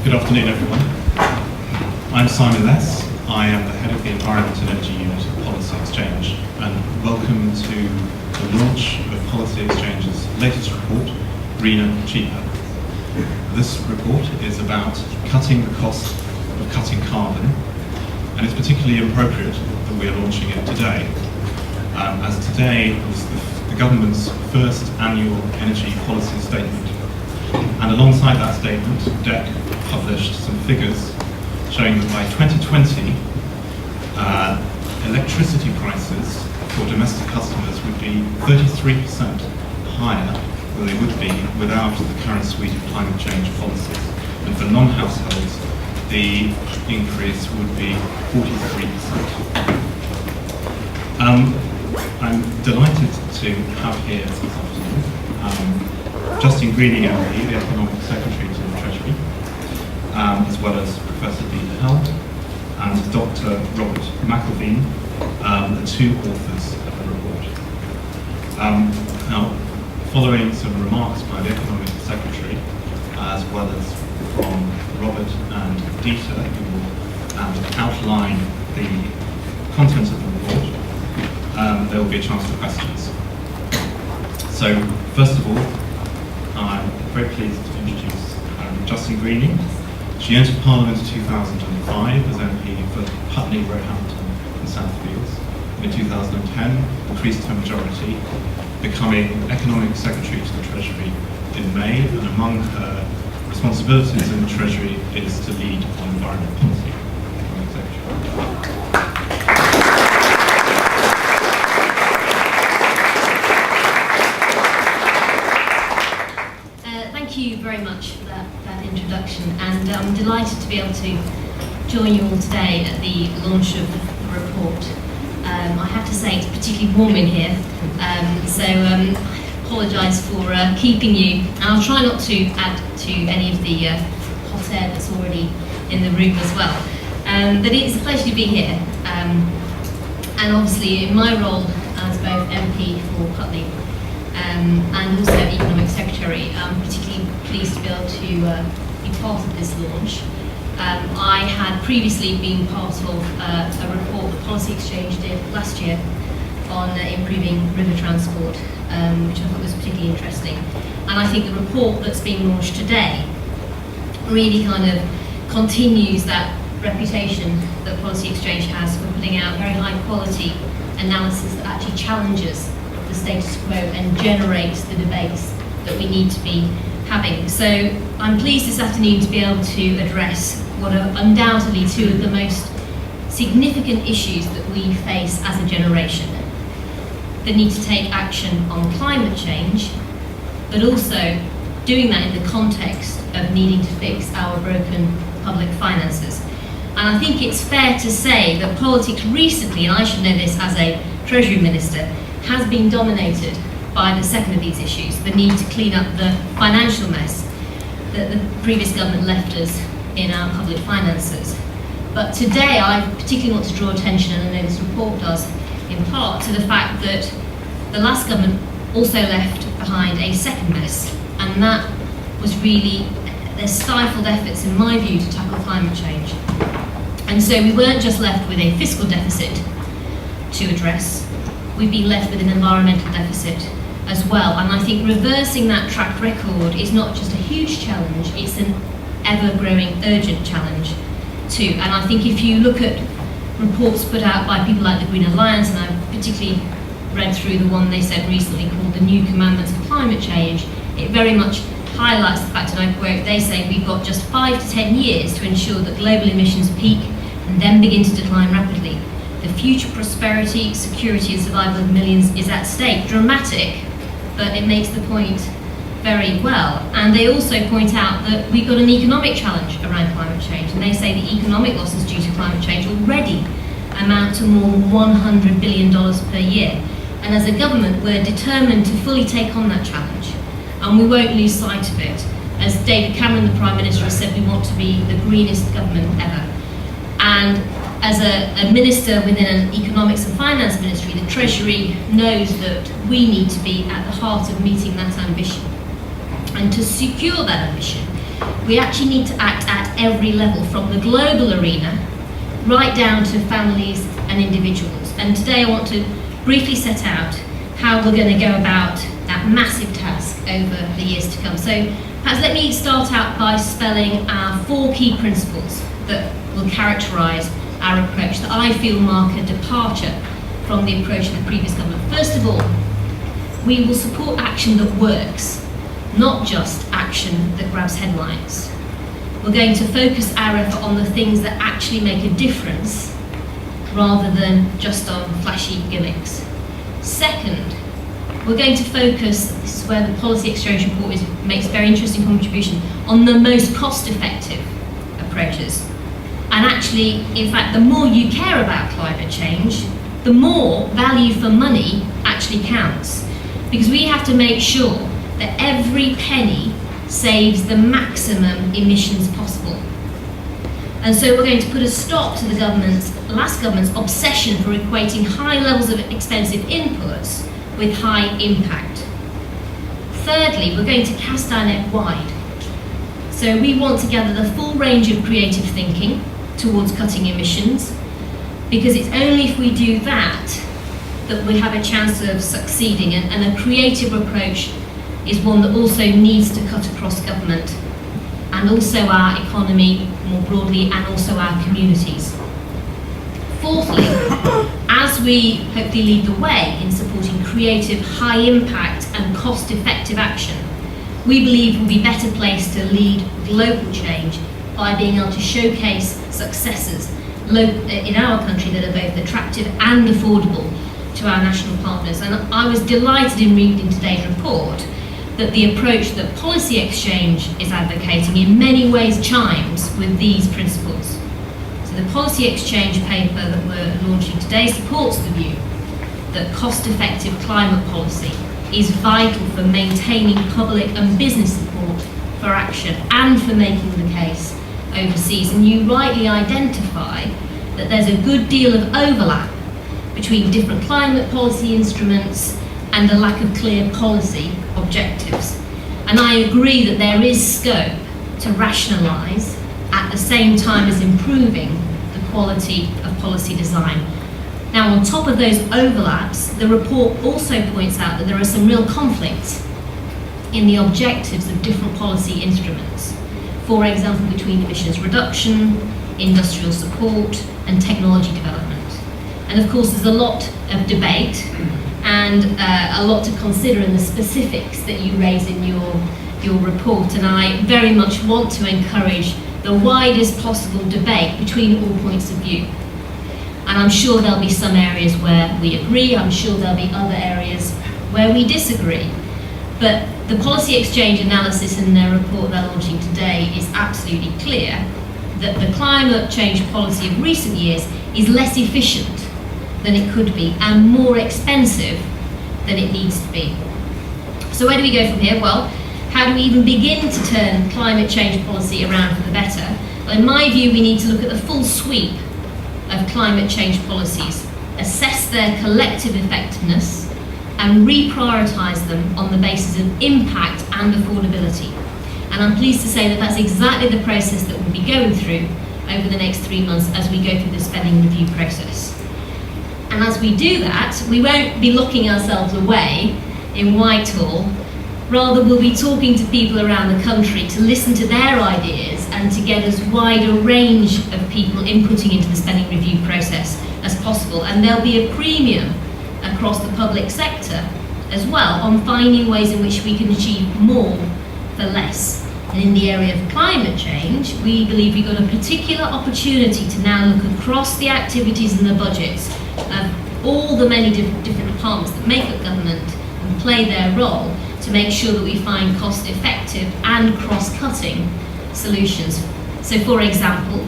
Good afternoon, everyone. I'm Simon Less. I am the head of the Environment and Energy Unit at Policy Exchange, and welcome to the launch of Policy Exchange's latest report, Greener, Cheaper. This report is about cutting the cost of cutting carbon, and it's particularly appropriate that we are launching it today, as today was the government's first annual energy policy statement. And alongside that statement, DEC published some figures showing that by 2020, electricity prices for domestic customers would be 33% higher than they would be without the current suite of climate change policies. And for non-households, the increase would be 43%. I'm delighted to have here this afternoon Justine Greening MP, the Economic Secretary to the Treasury, as well as Professor Dieter Helm and Dr. Robert McElveen, the two authors of the report. Now, following some remarks by the Economic Secretary, as well as from Robert and Dieter, who will outline the content of the report, there will be a chance for questions. So, first of all, I'm very pleased to introduce Justine Greening. She entered Parliament in 2005 as MP for Putney, Roehampton and Southfields. In 2010, increased her majority, becoming Economic Secretary to the Treasury in May, and among her responsibilities in the Treasury is to lead on environment policy. Economic Secretary. Thank you very much for that introduction, and I'm delighted to be able to join you all today at the launch of the report. I have to say it's particularly warm in here, so I apologise for keeping you, and I'll try not to add to any of the hot air that's already in the room as well. But it's a pleasure to be here, and obviously in my role as both MP for Putney and also Economic Secretary, I'm particularly pleased to be able to be part of this launch. I had previously been part of a report that Policy Exchange did last year on improving river transport, which I thought was particularly interesting. And I think the report that's being launched today really kind of continues that reputation that Policy Exchange has for putting out very high quality analysis that actually challenges the status quo and generates the debates that we need to be having. So I'm pleased this afternoon to be able to address what are undoubtedly two of the most significant issues that we face as a generation. The need to take action on climate change, but also doing that in the context of needing to fix our broken public finances. And I think it's fair to say that politics recently, and I should know this as a Treasury Minister, has been dominated by the second of these issues, the need to clean up the financial mess that the previous government left us in our public finances. But today I particularly want to draw attention, and I know this report does in part, to the fact that the last government also left behind a second mess, and that was really their stifled efforts, in my view, to tackle climate change. And so we weren't just left with a fiscal deficit to address, we've been left with an environmental deficit as well. And I think reversing that track record is not just a huge challenge, it's an ever-growing urgent challenge too. And I think if you look at reports put out by people like the Green Alliance, and I've particularly read through the one they sent recently called The New Commandments of Climate Change, it very much highlights the fact, and I quote, they say we've got just 5 to 10 years to ensure that global emissions peak and then begin to decline rapidly. The future prosperity, security and survival of millions is at stake. Dramatic, but it makes the point very well. And they also point out that we've got an economic challenge around climate change, and they say the economic losses due to climate change already amount to more than $100 billion per year. And as a government, we're determined to fully take on that challenge, and we won't lose sight of it. As David Cameron, the Prime Minister, has said, we want to be the greenest government ever. And as a minister within an economics and finance ministry, the Treasury knows that we need to be at the heart of meeting that ambition. And to secure that ambition, we actually need to act at at every level, from the global arena right down to families and individuals. And today I want to briefly set out how we're going to go about that massive task over the years to come. So perhaps let me start out by spelling our 4 key principles that will characterise our approach, that I feel mark a departure from the approach of the previous government. First of all, we will support action that works, not just action that grabs headlines. We're going to focus our effort on the things that actually make a difference rather than just on flashy gimmicks. Second, we're going to focus, this is where the Policy Exchange report makes a very interesting contribution, on the most cost-effective approaches. And actually, in fact, the more you care about climate change, the more value for money actually counts. Because we have to make sure that every penny saves the maximum emissions possible. And so we're going to put a stop to the last government's obsession for equating high levels of expensive inputs with high impact. Thirdly, we're going to cast our net wide. So we want to gather the full range of creative thinking towards cutting emissions, because it's only if we do that that we have a chance of succeeding, and a creative approach is one that also needs to cut across government and also our economy more broadly, and also our communities. Fourthly, as we hopefully lead the way in supporting creative, high impact and cost effective action, we believe we'll be better placed to lead global change by being able to showcase successes in our country that are both attractive and affordable to our national partners. And I was delighted in reading today's report that the approach that Policy Exchange is advocating in many ways chimes with these principles. So the Policy Exchange paper that we're launching today supports the view that cost-effective climate policy is vital for maintaining public and business support for action and for making the case overseas. And you rightly identify that there's a good deal of overlap between different climate policy instruments and a lack of clear policy objectives. And I agree that there is scope to rationalise at the same time as improving the quality of policy design. Now, on top of those overlaps, the report also points out that there are some real conflicts in the objectives of different policy instruments. For example, between emissions reduction, industrial support, and technology development. And of course, there's a lot of debate and a lot to consider in the specifics that you raise in your report. And I very much want to encourage the widest possible debate between all points of view. And I'm sure there'll be some areas where we agree, I'm sure there'll be other areas where we disagree. But the Policy Exchange analysis in their report they're launching today is absolutely clear that the climate change policy of recent years is less efficient than it could be and more expensive than it needs to be. So where do we go from here? Well, how do we even begin to turn climate change policy around for the better? Well, in my view, we need to look at the full sweep of climate change policies, assess their collective effectiveness, and reprioritise them on the basis of impact and affordability. And I'm pleased to say that that's exactly the process that we'll be going through over the next 3 months as we go through the spending review process. And as we do that, we won't be locking ourselves away in Whitehall. Rather, we'll be talking to people around the country to listen to their ideas and to get as wide a range of people inputting into the spending review process as possible. And there'll be a premium across the public sector as well on finding ways in which we can achieve more for less. And in the area of climate change, we believe we've got a particular opportunity to now look across the activities and the budgets of all the many different departments that make up government and play their role to make sure that we find cost-effective and cross-cutting solutions. So, for example,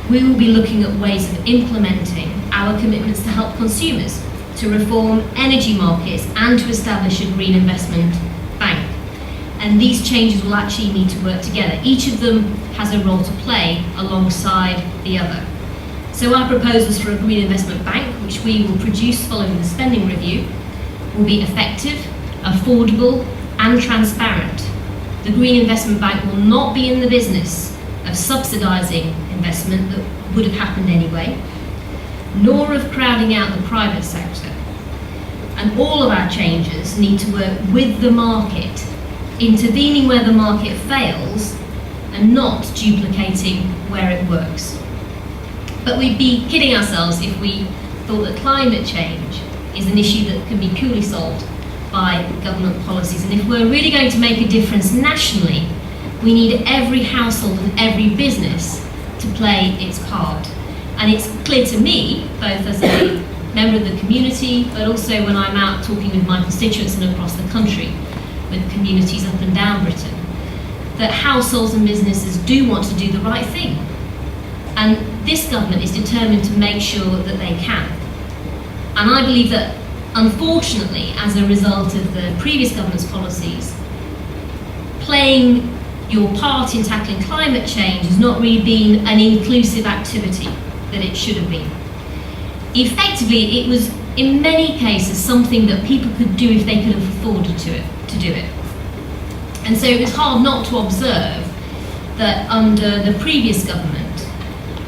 we will be looking at ways of implementing our commitments to help consumers, to reform energy markets, and to establish a green investment bank. And these changes will actually need to work together. Each of them has a role to play alongside the other. So our proposals for a green investment bank, which we will produce following the spending review, will be effective, affordable, and transparent. The Green Investment Bank will not be in the business of subsidising investment that would have happened anyway, nor of crowding out the private sector. And all of our changes need to work with the market, intervening where the market fails and not duplicating where it works. But we'd be kidding ourselves if we thought that climate change is an issue that can be purely solved by government policies. And if we're really going to make a difference nationally, we need every household and every business to play its part. And it's clear to me, both as a member of the community, but also when I'm out talking with my constituents and across the country, with communities up and down Britain, that households and businesses do want to do the right thing. And this government is determined to make sure that they can. And I believe that, unfortunately, as a result of the previous government's policies, playing your part in tackling climate change has not really been an inclusive activity that it should have been. Effectively, it was, in many cases, something that people could do if they could have afforded to do it. And so it was hard not to observe that under the previous government,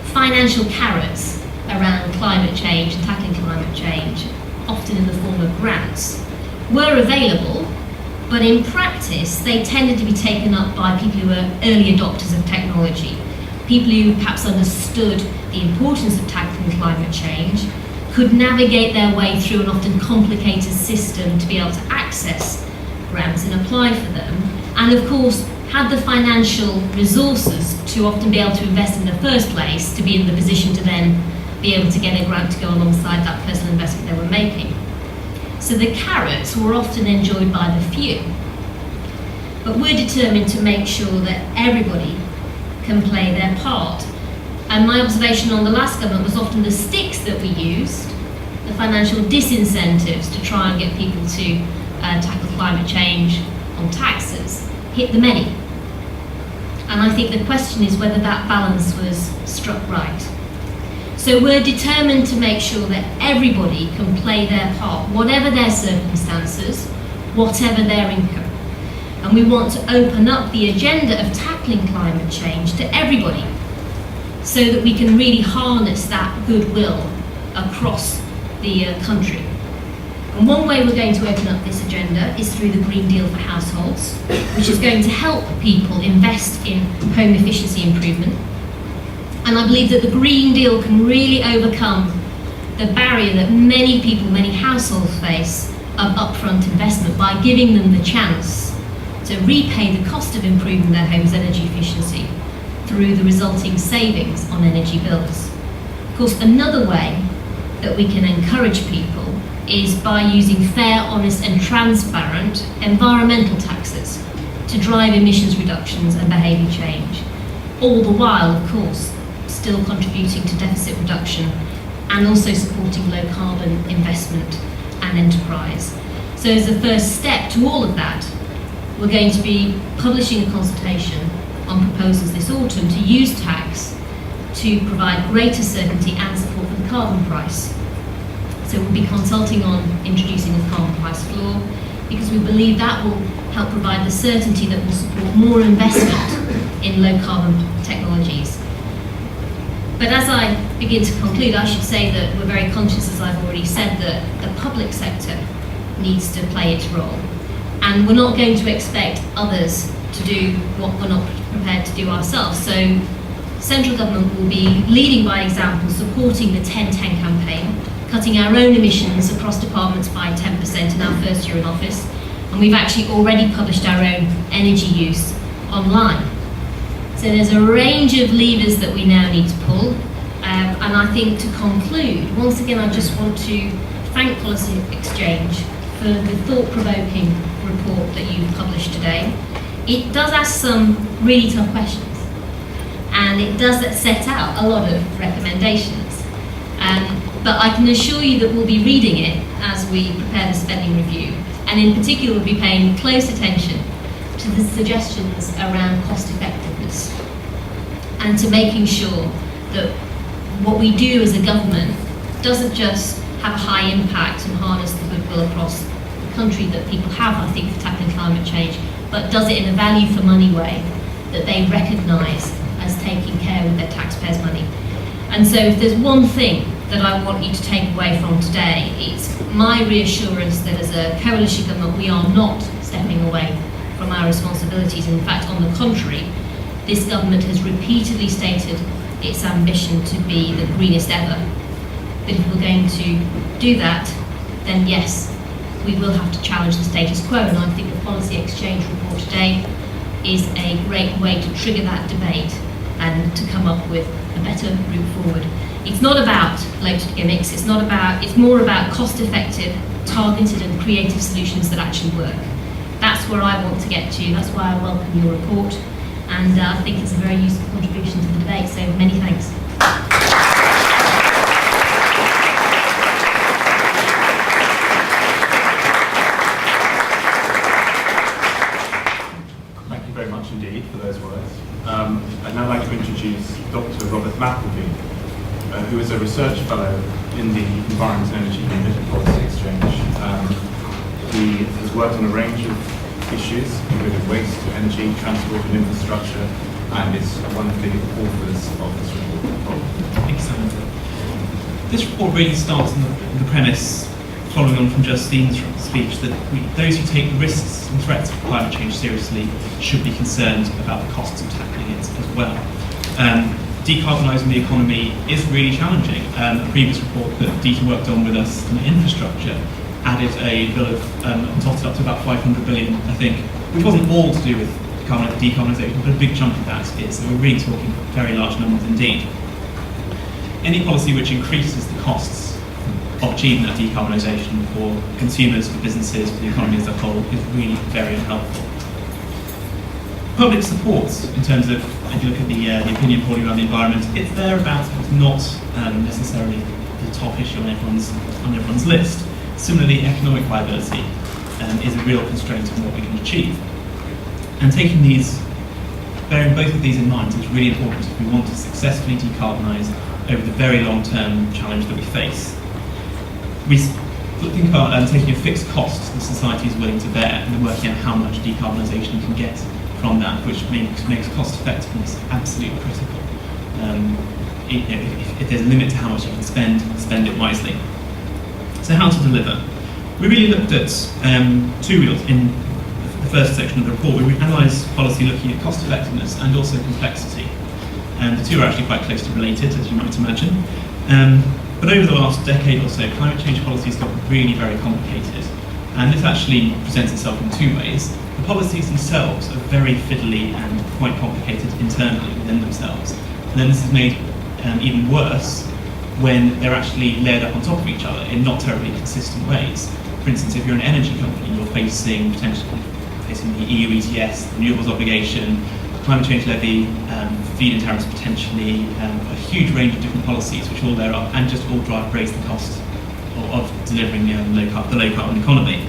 financial carrots around climate change and tackling climate change, often in the form of grants, were available, but in practice they tended to be taken up by people who were early adopters of technology, people who perhaps understood the importance of tackling climate change, could navigate their way through an often complicated system to be able to access grants and apply for them, and of course had the financial resources to often be able to invest in the first place, to be in the position to then be able to get a grant to go alongside that personal investment they were making. So the carrots were often enjoyed by the few. But we're determined to make sure that everybody can play their part. And my observation on the last government was often the sticks that we used, the financial disincentives to try and get people to tackle climate change on taxes, hit the many. And I think the question is whether that balance was struck right. So we're determined to make sure that everybody can play their part, whatever their circumstances, whatever their income. And we want to open up the agenda of tackling climate change to everybody, so that we can really harness that goodwill across the country. And one way we're going to open up this agenda is through the Green Deal for households, which is going to help people invest in home efficiency improvement. And I believe that the Green Deal can really overcome the barrier that many people, many households face of upfront investment by giving them the chance to repay the cost of improving their home's energy efficiency through the resulting savings on energy bills. Of course, another way that we can encourage people is by using fair, honest and transparent environmental taxes to drive emissions reductions and behaviour change, all the while, of course, still contributing to deficit reduction and also supporting low carbon investment and enterprise. So as a first step to all of that, we're going to be publishing a consultation on proposals this autumn to use tax to provide greater certainty and support for the carbon price. So we'll be consulting on introducing a carbon price floor, because we believe that will help provide the certainty that will support more investment in low carbon technologies. But as I begin to conclude, I should say that we're very conscious, as I've already said, that the public sector needs to play its role. And we're not going to expect others to do what we're not prepared to do ourselves. So central government will be leading by example, supporting the 10-10 campaign, cutting our own emissions across departments by 10% in our first year in office. And we've actually already published our own energy use online. So there's a range of levers that we now need to pull. And I think to conclude, once again, I just want to thank Policy Exchange for the thought-provoking report that you've published today. It does ask some really tough questions, and it does set out a lot of recommendations. But I can assure you that we'll be reading it as we prepare the spending review, and in particular we'll be paying close attention to the suggestions around cost effectiveness and to making sure that what we do as a government doesn't just have a high impact and harness the goodwill across the country that people have, I think, for tackling climate change, but does it in a value for money way that they recognise as taking care of their taxpayers' money. And so if there's one thing that I want you to take away from today, it's my reassurance that as a coalition government we are not stepping away from our responsibilities. In fact, on the contrary, this government has repeatedly stated its ambition to be the greenest ever. But if we're going to do that, then yes, we will have to challenge the status quo, and I think the policy exchange report today is a great way to trigger that debate and to come up with a better route forward. It's not about bloated gimmicks, it's more about cost-effective, targeted and creative solutions that actually work. That's where I want to get to, that's why I welcome your report, and I think it's a very useful contribution to the debate, so many thanks. Thank you very much indeed for those words. I'd now like to introduce Dr. Robert McElveen, who is a research fellow in the Environment and Energy Unit at Policy Exchange. He has worked on a range of issues, including waste, energy, transport and infrastructure, and is one of the authors of this report. Thank you so much. This report really starts on the premise, following on from Justine's speech, that those who take the risks and threats of climate change seriously should be concerned about the costs of tackling it as well. Decarbonising the economy is really challenging. A previous report that Dieter worked on with us on infrastructure added a bill of, topped up to about 500 billion, I think, which wasn't all to do with decarbonisation, but a big chunk of that is. So we're really talking very large numbers indeed. Any policy which increases the costs of achieving that decarbonisation for consumers, for businesses, for the economy as a whole is really very unhelpful. Public support, in terms of, if you look at the opinion polling around the environment, it's thereabouts, but it's not necessarily the top issue on everyone's list. Similarly, economic viability is a real constraint on what we can achieve. And bearing both of these in mind is really important if we want to successfully decarbonise over the very long-term challenge that we face. We think about taking a fixed cost that society is willing to bear and working out how much decarbonisation can get from that, which makes cost effectiveness absolutely critical. If there's a limit to how much you can spend it wisely. So how to deliver? We really looked at two wheels in the first section of the report. We analysed policy looking at cost effectiveness and also complexity. And the two are actually quite closely related, as you might imagine. But over the last decade or so, climate change policy has got really very complicated. And this actually presents itself in two ways. The policies themselves are very fiddly and quite complicated internally within themselves. And then this is made even worse when they're actually layered up on top of each other in not terribly consistent ways. For instance, if you're an energy company, you're potentially facing the EU ETS, the renewables obligation, climate change levy, feed-in tariffs potentially, a huge range of different policies which all layer up and just all raise the cost of delivering the low carbon economy.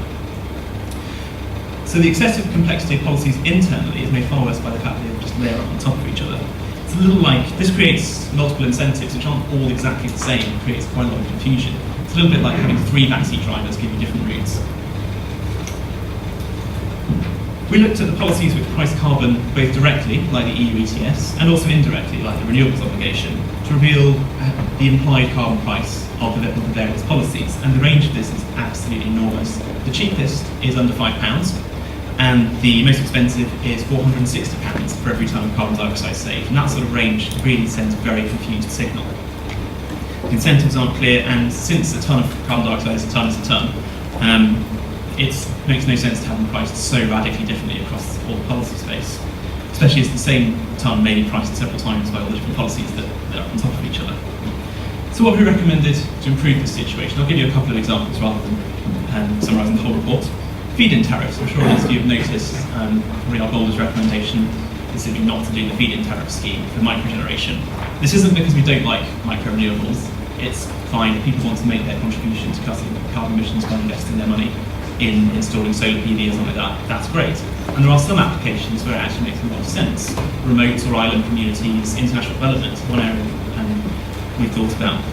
So the excessive complexity of policies internally is made far worse by the fact that they just layer up on top of each other. It's a little like, this creates multiple incentives which aren't all exactly the same, it creates quite a lot of confusion. It's a little bit like having 3 backseat drivers give you different routes. We looked at the policies which price carbon both directly, like the EU ETS, and also indirectly, like the renewables obligation, to reveal the implied carbon price of the various policies. And the range of this is absolutely enormous. The cheapest is under £5, and the most expensive is £460 for every tonne of carbon dioxide saved. And that sort of range really sends a very confused signal. The incentives aren't clear, and since a tonne of carbon dioxide is a tonne, it makes no sense to have them priced so radically differently across all the policy space, especially as the same tonne may be priced several times by all the different policies that are on top of each other. So what have we recommended to improve this situation? I'll give you a couple of examples rather than summarising the whole report. Feed-in tariffs. I'm sure most of you have noticed, probably our boldest recommendation is simply not to do the feed-in tariff scheme for microgeneration. This isn't because we don't like micro-renewables. It's fine if people want to make their contribution to cutting carbon emissions by investing their money in installing solar PV or something like that. That's great. And there are some applications where it actually makes a lot of sense. Remote or island communities, international development, one area we've thought about.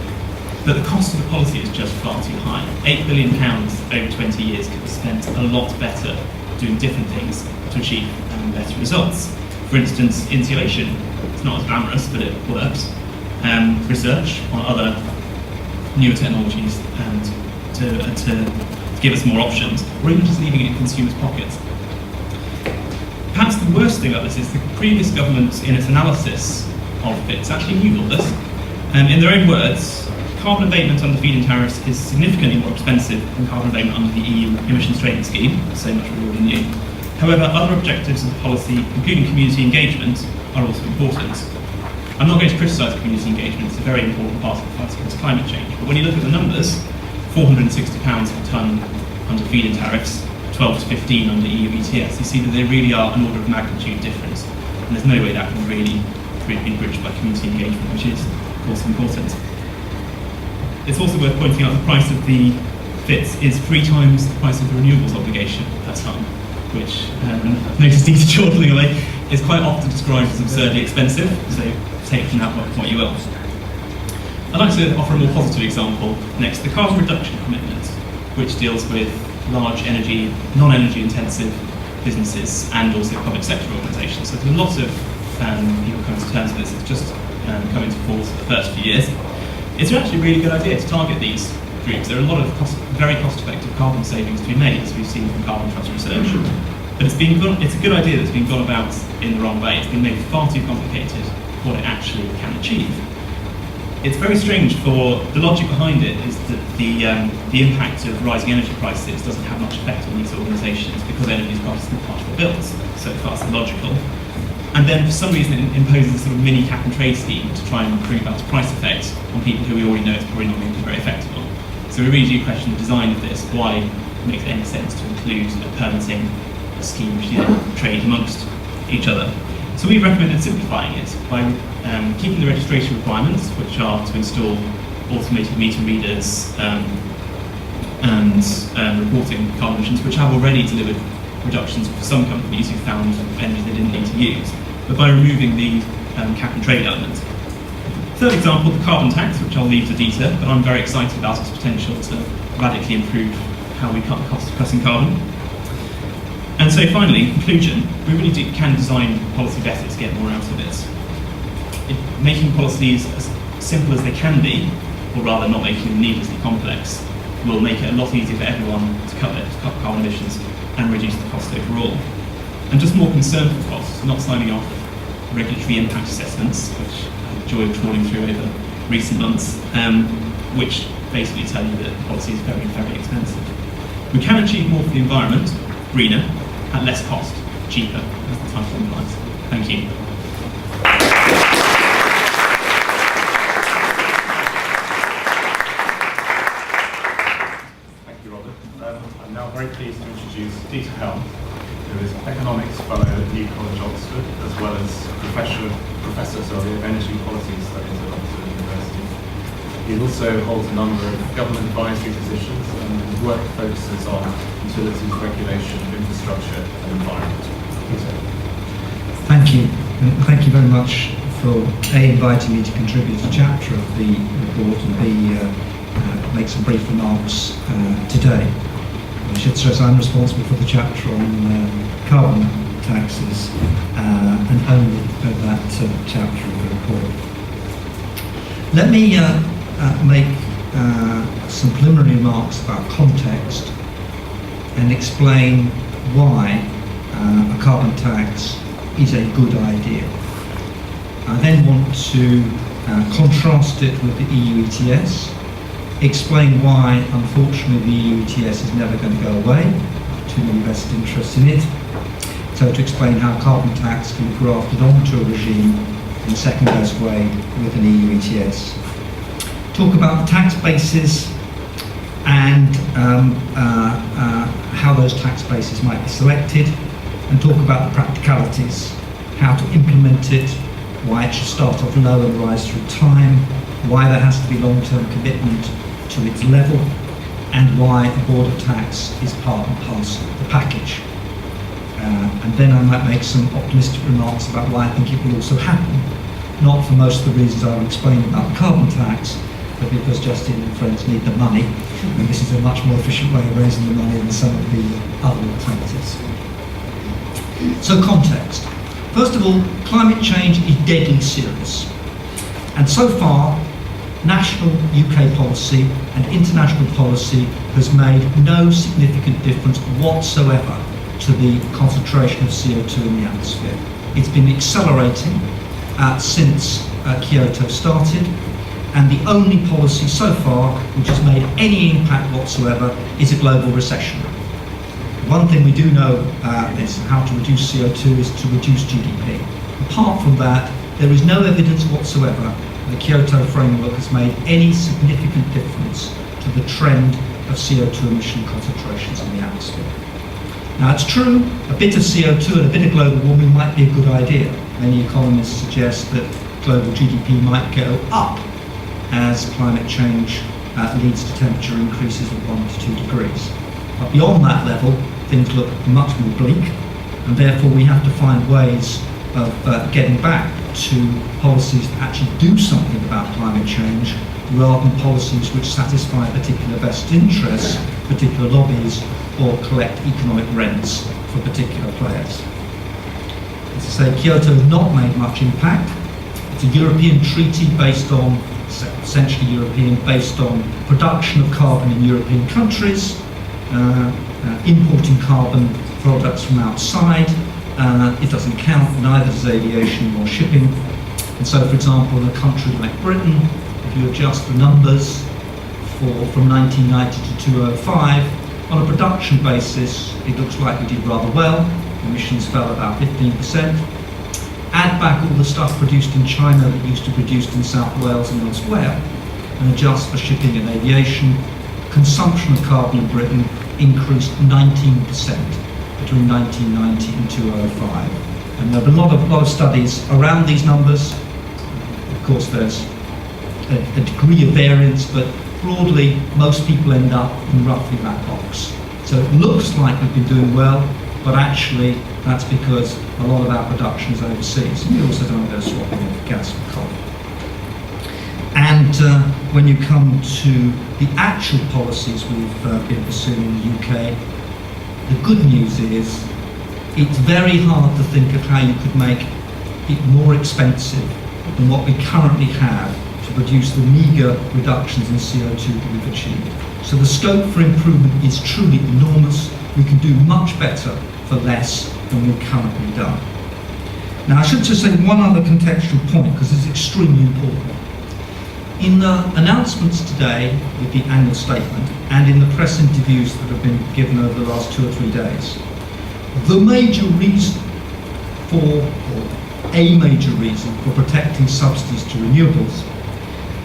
But the cost of the policy is just far too high. £8 billion over 20 years could be spent a lot better doing different things to achieve better results. For instance, insulation. It's not as glamorous, but it works. Research on other newer technologies and to give us more options, or even just leaving it in consumers' pockets. Perhaps the worst thing about this is the previous government, in its analysis of FITs, actually knew all this. In their own words, carbon abatement under feed-in tariffs is significantly more expensive than carbon abatement under the EU emissions trading scheme, so much we already knew. However, other objectives of the policy, including community engagement, are also important. I'm not going to criticise community engagement, it's a very important part of the fight against climate change, but when you look at the numbers, £460 per tonne under feed-in tariffs, 12 to 15 under EU ETS, you see that they really are an order of magnitude difference, and there's no way that can really be bridged by community engagement, which is, of course, important. It's also worth pointing out the price of the FITs is 3 times the price of the renewables obligation per tonne, which, I've noticed Dieter chortling away, is quite often described as absurdly expensive, so take from that what you will. I'd like to offer a more positive example next, the carbon reduction commitment, which deals with large energy, non-energy intensive businesses and also public sector organisations. So there's a lot of people coming to terms with this. It's just come into force for the first few years. It's actually a really good idea to target these groups. There are a lot of very cost-effective carbon savings to be made, as we've seen from carbon trust research. But it's a good idea that's been gone about in the wrong way. It's been made far too complicated what it actually can achieve. It's very strange, for the logic behind it is that the impact of rising energy prices doesn't have much effect on these organisations because energy is part of the bills, so that's illogical. And then for some reason it imposes a sort of mini cap and trade scheme to try and bring about a price effect on people who we already know it's probably not going to be very effective on. So we really do question the design of this, why it makes any sense to include a permitting scheme which you then trade amongst each other. So we recommended simplifying it by keeping the registration requirements, which are to install automated meter readers and reporting carbon emissions, which have already delivered reductions for some companies who found energy they didn't need to use, but by removing the cap and trade element. Third example, the carbon tax, which I'll leave to Dieter, but I'm very excited about its potential to radically improve how we cut the cost of pressing carbon. And so finally, in conclusion, we really can design policy better to get more out of it. Making policies as simple as they can be, or rather not making them needlessly complex, will make it a lot easier for everyone to cut carbon emissions and reduce the cost overall. And just more concern for costs, not signing off regulatory impact assessments, which I had the joy of trawling through over recent months, which basically tell you that the policy is very, very expensive. We can achieve more for the environment, greener, at less cost, cheaper, as the title implies. Thank you. Thank you, Robert. I'm now very pleased to introduce Dieter Helm, who is Economics Fellow at New College, Oxford, as well as Professor of Energy Policy Studies at Oxford University. He also holds a number of government advisory positions, and his work focuses on utilities regulation, infrastructure and environment. Thank you. And thank you very much for inviting me to contribute a chapter of the report and make some brief remarks today. I should stress I'm responsible for the chapter on carbon taxes and only for that chapter of the report. Let me make some preliminary remarks about context and explain why a carbon tax is a good idea. I then want to contrast it with the EU ETS, explain why, unfortunately, the EU ETS is never going to go away, too many vested interests in it, so to explain how carbon tax can be grafted onto a regime in the second best way with an EU ETS. Talk about the tax bases and how those tax bases might be selected, and talk about the practicalities, how to implement it, why it should start off low and rise through time, why there has to be long-term commitment to its level, and why a border tax is part and parcel of the package. And then I might make some optimistic remarks about why I think it will also happen, not for most of the reasons I've explained about the carbon tax, but because Justine and friends need the money, and this is a much more efficient way of raising the money than some of the other alternatives. So context. First of all, climate change is deadly serious. And so far, national UK policy and international policy has made no significant difference whatsoever to the concentration of CO2 in the atmosphere. It's been accelerating since Kyoto started, and the only policy so far which has made any impact whatsoever is a global recession. One thing we do know is how to reduce CO2 is to reduce GDP. Apart from that, there is no evidence whatsoever that the Kyoto framework has made any significant difference to the trend of CO2 emission concentrations in the atmosphere. Now, it's true, a bit of CO2 and a bit of global warming might be a good idea. Many economists suggest that global GDP might go up as climate change leads to temperature increases of 1 to 2 degrees. But beyond that level, things look much more bleak, and therefore we have to find ways of getting back to policies that actually do something about climate change, rather than policies which satisfy particular vested interests, particular lobbies, or collect economic rents for particular players. As I say, Kyoto has not made much impact. It's a European treaty based on, essentially European, based on production of carbon in European countries, importing carbon products from outside. It doesn't count, neither does aviation nor shipping. And so, for example, in a country like Britain, if you adjust the numbers from 1990 to 2005, on a production basis, it looks like we did rather well. Emissions fell about 15%. Add back all the stuff produced in China that used to be produced in South Wales and elsewhere, and adjust for shipping and aviation, consumption of carbon in Britain increased 19% between 1990 and 2005. And there have been a lot of studies around these numbers. Of course, there's a degree of variance, but broadly, most people end up in roughly that box. So it looks like we've been doing well, but actually that's because a lot of our production is overseas. And we also don't go swapping of gas for coal. And when you come to the actual policies we've been pursuing in the UK, the good news is it's very hard to think of how you could make it more expensive than what we currently have to produce the meagre reductions in CO2 that we've achieved. So the scope for improvement is truly enormous. We can do much better for less than we've currently done. Now, I should just say one other contextual point, because it's extremely important. In the announcements today with the annual statement and in the press interviews that have been given over the last 2 or 3 days, the major reason for, or a major reason for protecting subsidies to renewables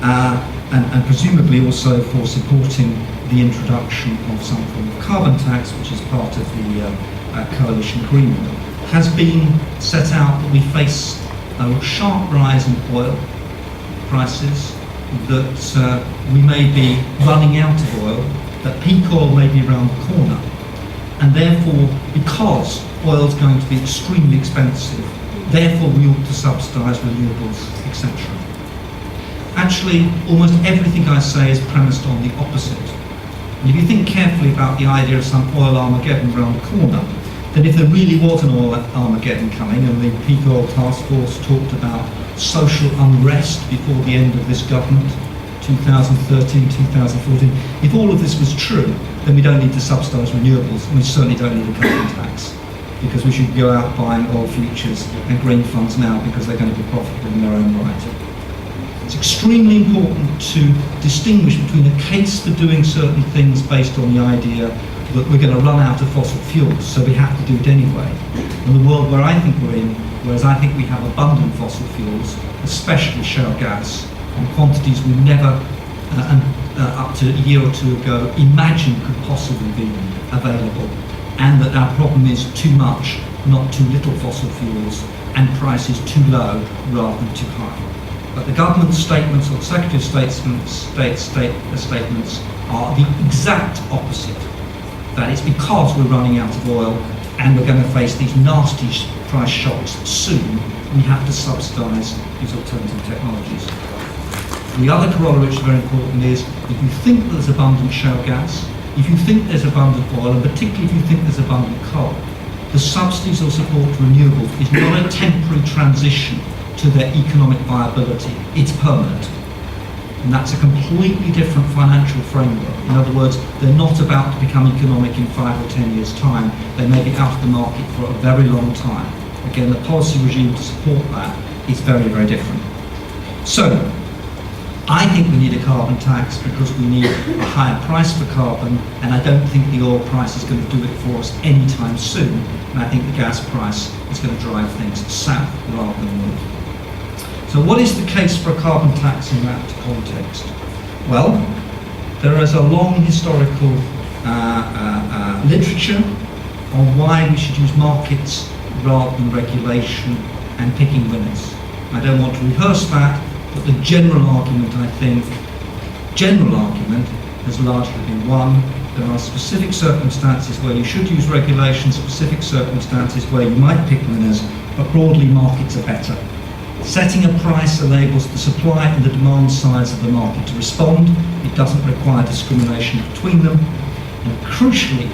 and presumably also for supporting the introduction of some form of carbon tax, which is part of the coalition agreement, has been set out that we face a sharp rise in oil prices, that we may be running out of oil, that peak oil may be around the corner, and therefore, because oil is going to be extremely expensive, therefore we ought to subsidise renewables, etc. Actually, almost everything I say is premised on the opposite. And if you think carefully about the idea of some oil Armageddon around the corner, then if there really was an oil Armageddon coming, and the peak oil task force talked about social unrest before the end of this government, 2013, 2014, if all of this was true, then we don't need to subsidise renewables, and we certainly don't need a carbon tax, because we should go out buying oil futures and green funds now because they're going to be profitable in their own right. It's extremely important to distinguish between a case for doing certain things based on the idea that we're going to run out of fossil fuels, so we have to do it anyway. And the world where I think we're in, whereas I think we have abundant fossil fuels, especially shale gas, in quantities we never, up to a year or two ago, imagined could possibly be available, and that our problem is too much, not too little fossil fuels, and prices too low rather than too high. But the government statements or the Secretary of State's statements are the exact opposite. That it's because we're running out of oil and we're going to face these nasty price shocks soon, we have to subsidise these alternative technologies. The other corollary which is very important is, if you think there's abundant shale gas, if you think there's abundant oil, and particularly if you think there's abundant coal, the subsidies or support to renewables is not a temporary transition to their economic viability, it's permanent. And that's a completely different financial framework. In other words, they're not about to become economic in 5 or 10 years' time. They may be out of the market for a very long time. Again, the policy regime to support that is very, very different. So, I think we need a carbon tax because we need a higher price for carbon, and I don't think the oil price is going to do it for us anytime soon, and I think the gas price is going to drive things south rather than north. So what is the case for a carbon tax in that context? Well, there is a long historical literature on why we should use markets rather than regulation and picking winners. I don't want to rehearse that, but the general argument has largely been one. There are specific circumstances where you should use regulation, specific circumstances where you might pick winners, but broadly markets are better. Setting a price enables the supply and the demand sides of the market to respond. It doesn't require discrimination between them. And crucially,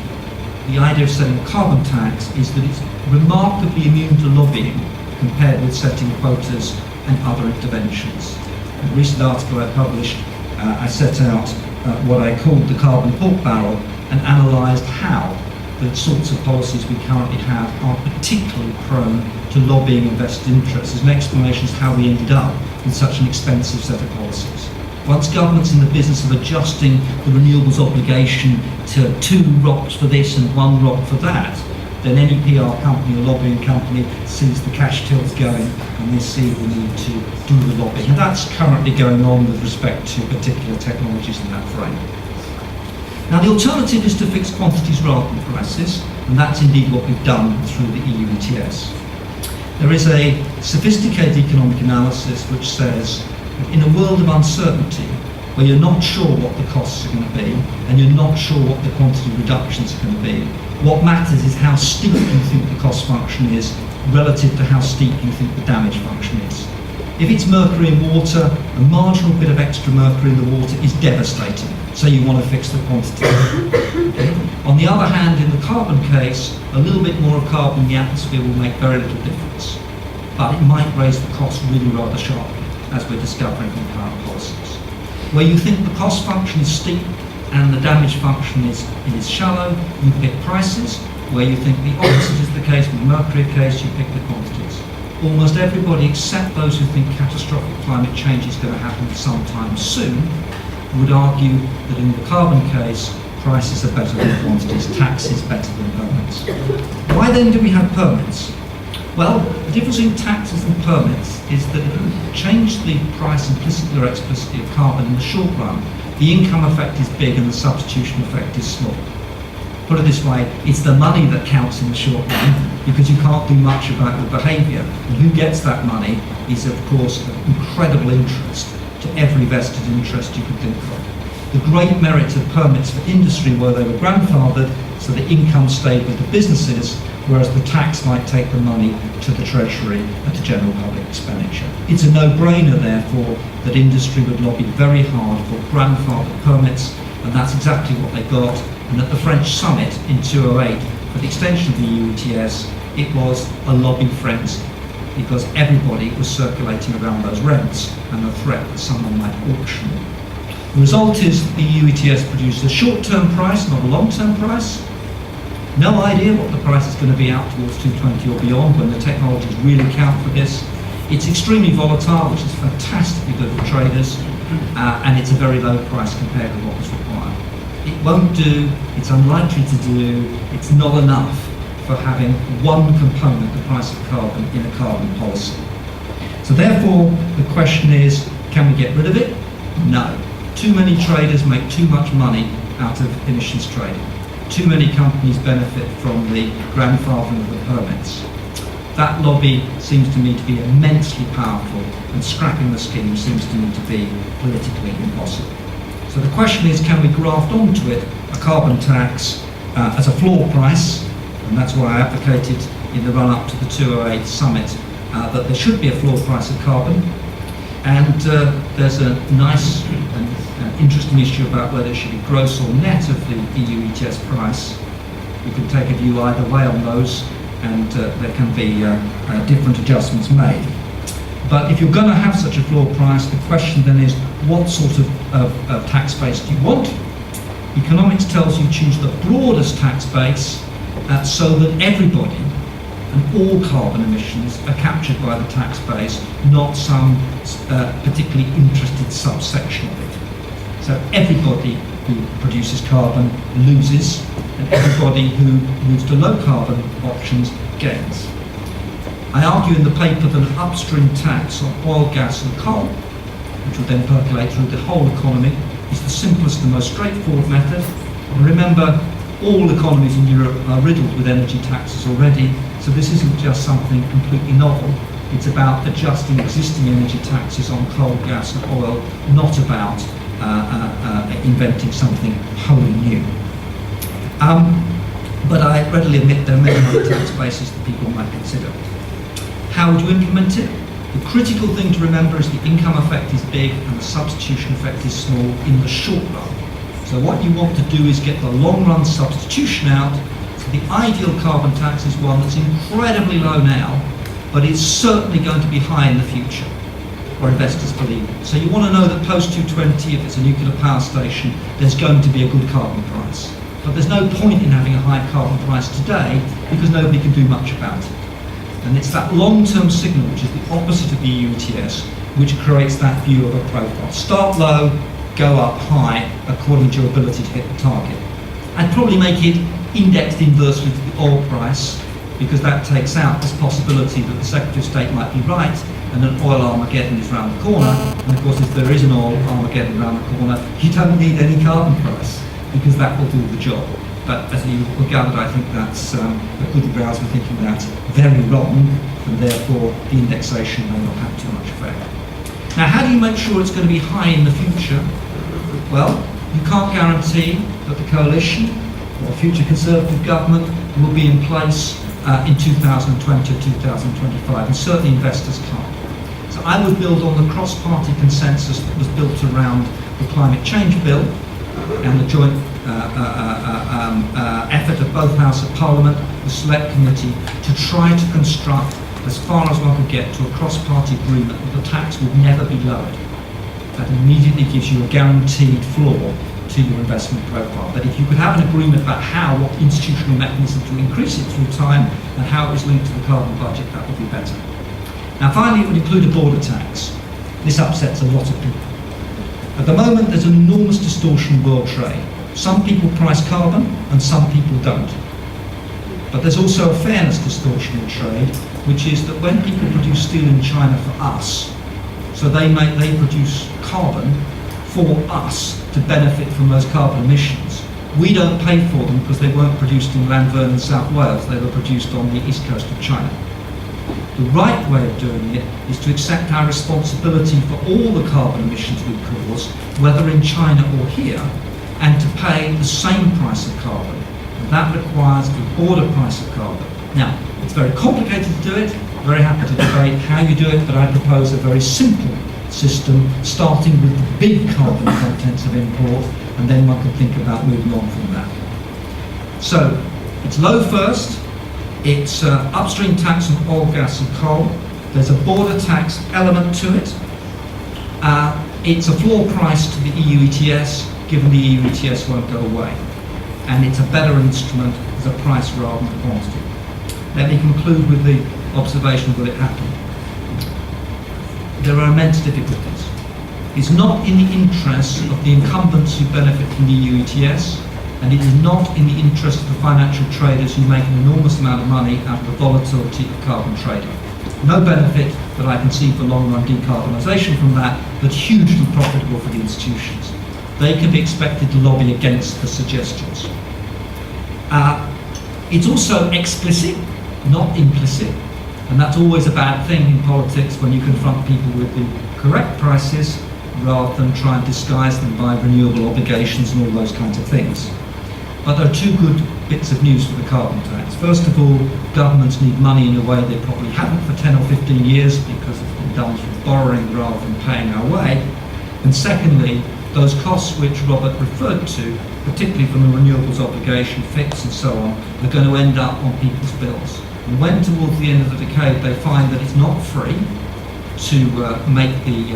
the idea of setting a carbon tax is that it's remarkably immune to lobbying compared with setting quotas and other interventions. In a recent article I published, I set out what I called the carbon pork barrel and analysed how the sorts of policies we currently have are particularly prone to lobbying and vested interests. As an explanation of how we ended up with such an expensive set of policies. Once government's in the business of adjusting the renewables obligation to 2 ROCs for this and 1 ROC for that, then any PR company or lobbying company sees the cash tills going and they see the need to do the lobbying. And that's currently going on with respect to particular technologies in that frame. Now the alternative is to fix quantities rather than prices, and that's indeed what we've done through the EU ETS. There is a sophisticated economic analysis which says that in a world of uncertainty, where you're not sure what the costs are going to be, and you're not sure what the quantity reductions are going to be, what matters is how steep you think the cost function is relative to how steep you think the damage function is. If it's mercury in water, a marginal bit of extra mercury in the water is devastating, so you want to fix the quantity. On the other hand, in the carbon case, a little bit more of carbon in the atmosphere will make very little difference, but it might raise the cost really rather sharply, as we're discovering from current policies. Where you think the cost function is steep and the damage function is shallow, you pick prices. Where you think the opposite is the case, with the mercury case, you pick the quantities. Almost everybody, except those who think catastrophic climate change is going to happen sometime soon, would argue that in the carbon case, prices are better than quantities, taxes better than permits. Why then do we have permits? Well, the difference between taxes and permits is that if you change the price implicitly or explicitly of carbon in the short run, the income effect is big and the substitution effect is small. Put it this way, it's the money that counts in the short run because you can't do much about your behaviour. And who gets that money is, of course, of incredible interest to every vested interest you can think of. The great merit of permits for industry where they were grandfathered so the income stayed with the businesses, whereas the tax might take the money to the Treasury and to general public expenditure. It's a no-brainer, therefore, that industry would lobby very hard for grandfathered permits, and that's exactly what they got. And at the French summit in 2008, for the extension of the EU ETS, it was a lobby frenzy, because everybody was circulating around those rents and the threat that someone might auction them. The result is the EU ETS produces a short-term price, not a long-term price. No idea what the price is going to be out towards 220 or beyond when the technologies really count for this. It's extremely volatile, which is fantastically good for traders, and it's a very low price compared with what was required. It won't do, it's unlikely to do, it's not enough for having one component, the price of carbon, in a carbon policy. So therefore, the question is, can we get rid of it? No. Too many traders make too much money out of emissions trading. Too many companies benefit from the grandfathering of the permits. That lobby seems to me to be immensely powerful, and scrapping the scheme seems to me to be politically impossible. So the question is, can we graft onto it a carbon tax as a floor price? And that's why I advocated in the run-up to the 2008 summit that there should be a floor price of carbon. And there's a nice and interesting issue about whether it should be gross or net of the EU ETS price. You can take a view either way on those. and there can be different adjustments made. But if you're going to have such a floor price, the question then is, what sort of tax base do you want? Economics tells you choose the broadest tax base so that everybody and all carbon emissions are captured by the tax base, not some particularly interested subsection of it. So everybody who produces carbon loses, and everybody who moves to low carbon options gains. I argue in the paper that an upstream tax on oil, gas and coal, which will then percolate through the whole economy, is the simplest and most straightforward method. And remember, all economies in Europe are riddled with energy taxes already, so this isn't just something completely novel. It's about adjusting existing energy taxes on coal, gas and oil, not about inventing something wholly new. But I readily admit there are many other tax bases that people might consider. How would you implement it? The critical thing to remember is the income effect is big and the substitution effect is small in the short run. So what you want to do is get the long run substitution out. So the ideal carbon tax is one that's incredibly low now, but it's certainly going to be high in the future, or investors believe it. So you want to know that post 2020, if it's a nuclear power station, there's going to be a good carbon price. But there's no point in having a high carbon price today because nobody can do much about it. And it's that long-term signal, which is the opposite of the EU ETS, which creates that view of a profile. Start low, go up high, according to your ability to hit the target. I'd probably make it indexed inversely to the oil price, because that takes out this possibility that the Secretary of State might be right, and an oil Armageddon is around the corner. And of course, if there is an oil Armageddon around the corner, you don't need any carbon price, because that will do the job. But as you will gather, I think that's a good grounds for thinking that's very wrong, and therefore the indexation may not have too much effect. Now, how do you make sure it's going to be high in the future? Well, you can't guarantee that the coalition or future Conservative government will be in place in 2020 or 2025, and certainly investors can't. So I would build on the cross-party consensus that was built around the climate change bill and the joint effort of both Houses of Parliament, the Select Committee, to try to construct, as far as one could get, to a cross-party agreement that the tax would never be lowered. That immediately gives you a guaranteed floor to your investment profile. But if you could have an agreement about what institutional mechanism to increase it through time and how it was linked to the carbon budget, that would be better. Now finally, it would include a border tax. This upsets a lot of people. At the moment, there's an enormous distortion in world trade. Some people price carbon and some people don't. But there's also a fairness distortion in trade, which is that when people produce steel in China for us, so they produce carbon for us to benefit from those carbon emissions. We don't pay for them because they weren't produced in Llanvern in South Wales, they were produced on the east coast of China. The right way of doing it is to accept our responsibility for all the carbon emissions we cause, whether in China or here, and to pay the same price of carbon. And that requires a border price of carbon. Now, it's very complicated to do it, very happy to debate how you do it, but I propose a very simple system, starting with the big carbon contents of import, and then one can think about moving on from that. So, it's low first, it's upstream tax on oil, gas and coal, there's a border tax element to it, it's a floor price to the EU ETS, given the EU ETS won't go away, and it's a better instrument as a price rather than quantity. Let me conclude with the observation, will it happen? There are immense difficulties. It's not in the interest of the incumbents who benefit from the EU ETS, and it is not in the interest of the financial traders who make an enormous amount of money out of the volatility of carbon trading. No benefit that I can see for long-run decarbonisation from that, but hugely profitable for the institutions. They can be expected to lobby against the suggestions. It's also explicit, not implicit, and that's always a bad thing in politics when you confront people with the correct prices rather than try and disguise them by renewable obligations and all those kinds of things. But there are two good bits of news for the carbon tax. First of all, governments need money in a way they probably haven't for 10 or 15 years because it's been done through borrowing rather than paying our way. And secondly, those costs which Robert referred to, particularly from the renewables obligation, fix and so on, are going to end up on people's bills. And when towards the end of the decade they find that it's not free to make the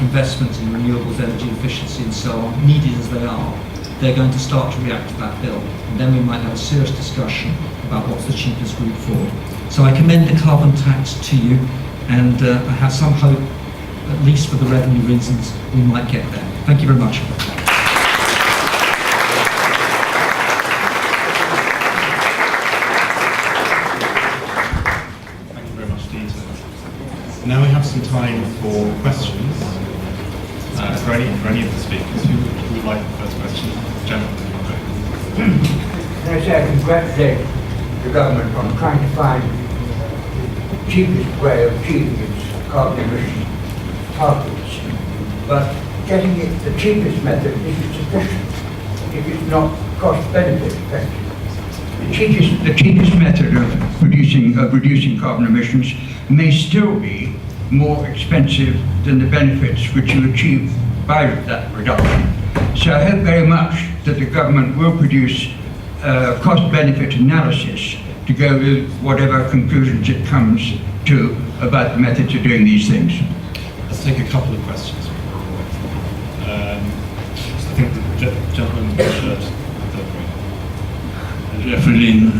investments in renewables, energy efficiency and so on, needed as they are, they're going to start to react to that bill. And then we might have a serious discussion about what's the cheapest route forward. So I commend the carbon tax to you, and I have some hope, at least for the revenue reasons, we might get there. Thank you very much. Thank you very much, Dieter. Now we have some time for questions. For any of the speakers, who would like the first question? Gentlemen. Can I say I congratulate the government on trying to find the cheapest way of achieving its carbon emission targets, but getting it the cheapest method isn't sufficient if it's not cost-benefit effective. The cheapest method of reducing carbon emissions may still be more expensive than the benefits which you achieve by that reduction. So I hope very much that the government will produce cost-benefit analysis to go with whatever conclusions it comes to about the methods of doing these things. Let's take a couple of questions. I think the gentleman in the shirt. Jeffrey Lynn,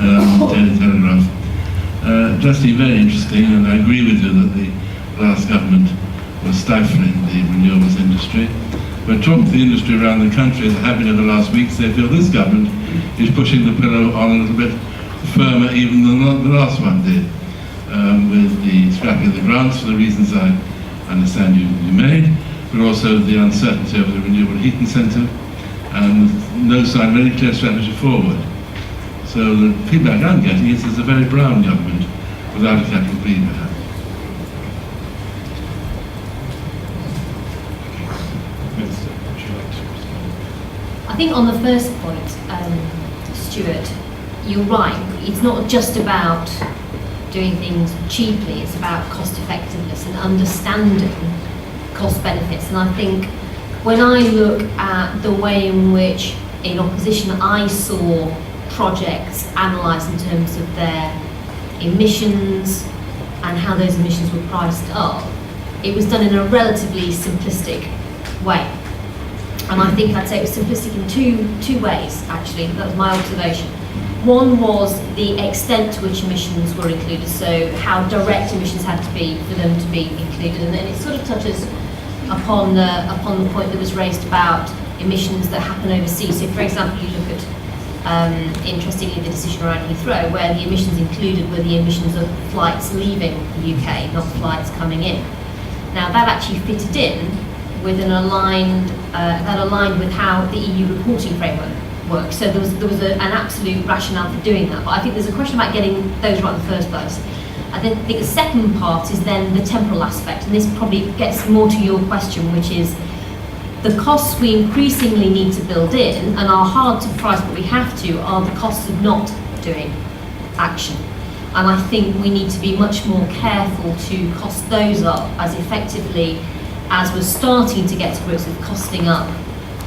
Daily Telegraph. Justine, very interesting, and I agree with you that the last government was stifling the renewables industry. But talking to the industry around the country, as I have been over the last weeks, they feel this government is pushing the pillow on a little bit firmer even than the last one did, with the scrapping of the grants for the reasons I understand you made, but also the uncertainty over the renewable heat incentive, and no sign of any clear strategy forward. So the feedback I'm getting is there's a very brown government without a capital B, perhaps. Minister, would you like to respond? I think on the first point, Stuart, you're right. It's not just about doing things cheaply, it's about cost effectiveness and understanding cost benefits. And I think when I look at the way in which in opposition I saw projects analysed in terms of their emissions and how those emissions were priced up, it was done in a relatively simplistic way. And I think I'd say it was simplistic in two ways, actually. That was my observation. One was the extent to which emissions were included, so how direct emissions had to be for them to be included. And then it sort of touches upon the point that was raised about emissions that happen overseas. So, for example, you look at interestingly, the decision around Heathrow, where the emissions included were the emissions of flights leaving the UK, not flights coming in. Now, that actually fitted in with an aligned with how the EU reporting framework works. So there was an absolute rationale for doing that. But I think there's a question about getting those right in the first place. I think the second part is then the temporal aspect, and this probably gets more to your question, which is the costs we increasingly need to build in and are hard to price, but we have to, are the costs of not doing action. And I think we need to be much more careful to cost those up as effectively as we're starting to get to grips with costing up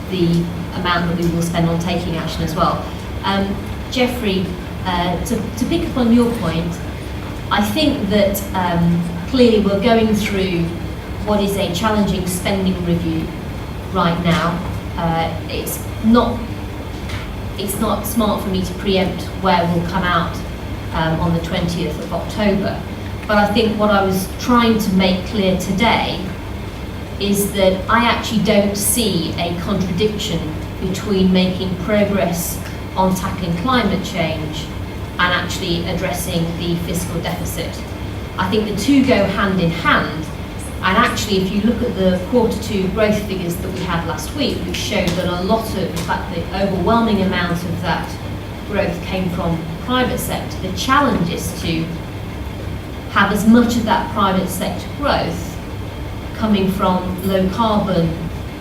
the amount that we will spend on taking action as well. Jeffrey, to pick up on your point, I think that clearly we're going through what is a challenging spending review right now. It's not smart for me to preempt where we'll come out on the 20th of October. But I think what I was trying to make clear today is that I actually don't see a contradiction between making progress on tackling climate change and actually addressing the fiscal deficit. I think the two go hand in hand. And actually, if you look at the Q2 growth figures that we had last week, which showed that a lot of, in fact, the overwhelming amount of that growth came from private sector, the challenge is to have as much of that private sector growth coming from low carbon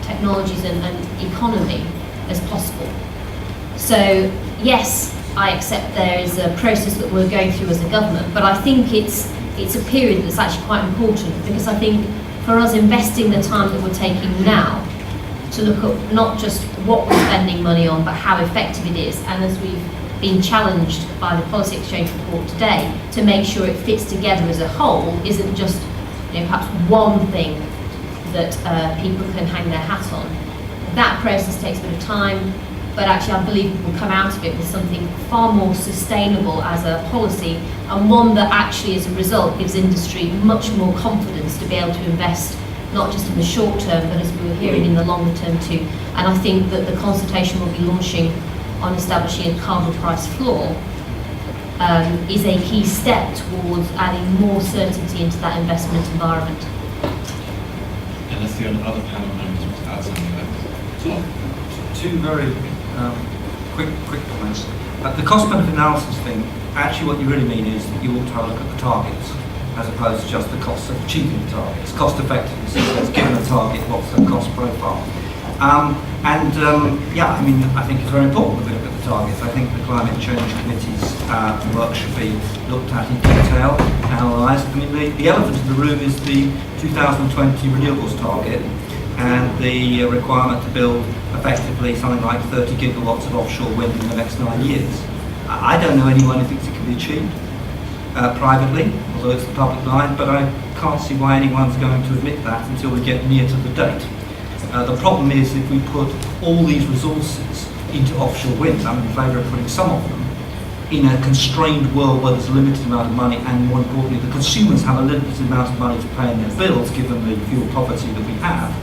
technologies and economy as possible. So, yes, I accept there is a process that we're going through as a government, but I think it's a period that's actually quite important, because I think for us investing the time that we're taking now to look at not just what we're spending money on, but how effective it is, and as we've being challenged by the Policy Exchange report today to make sure it fits together as a whole isn't just perhaps one thing that people can hang their hat on. That process takes a bit of time, but actually I believe we'll come out of it with something far more sustainable as a policy, and one that actually as a result gives industry much more confidence to be able to invest not just in the short term, but as we were hearing in the longer term too. And I think that the consultation we'll be launching on establishing a carbon price floor is a key step towards adding more certainty into that investment environment. Unless the other panel members want to add something there. Two very quick comments. The cost-benefit analysis thing, actually what you really mean is that you ought to have a look at the targets as opposed to just the costs of achieving the targets. Cost effectiveness is given a target, what's the cost profile? Yeah, I mean, I think it's very important that we look at the targets. I think the Climate Change Committee's work should be looked at in detail, analysed. I mean, the elephant in the room is the 2020 renewables target and the requirement to build effectively something like 30 gigawatts of offshore wind in the next 9 years. I don't know anyone who thinks it can be achieved privately, although it's the public line, but I can't see why anyone's going to admit that until we get near to the date. The problem is if we put all these resources into offshore wind, I'm in favour of putting some of them, in a constrained world where there's a limited amount of money, and more importantly, the consumers have a limited amount of money to pay in their bills, given the fuel poverty that we have,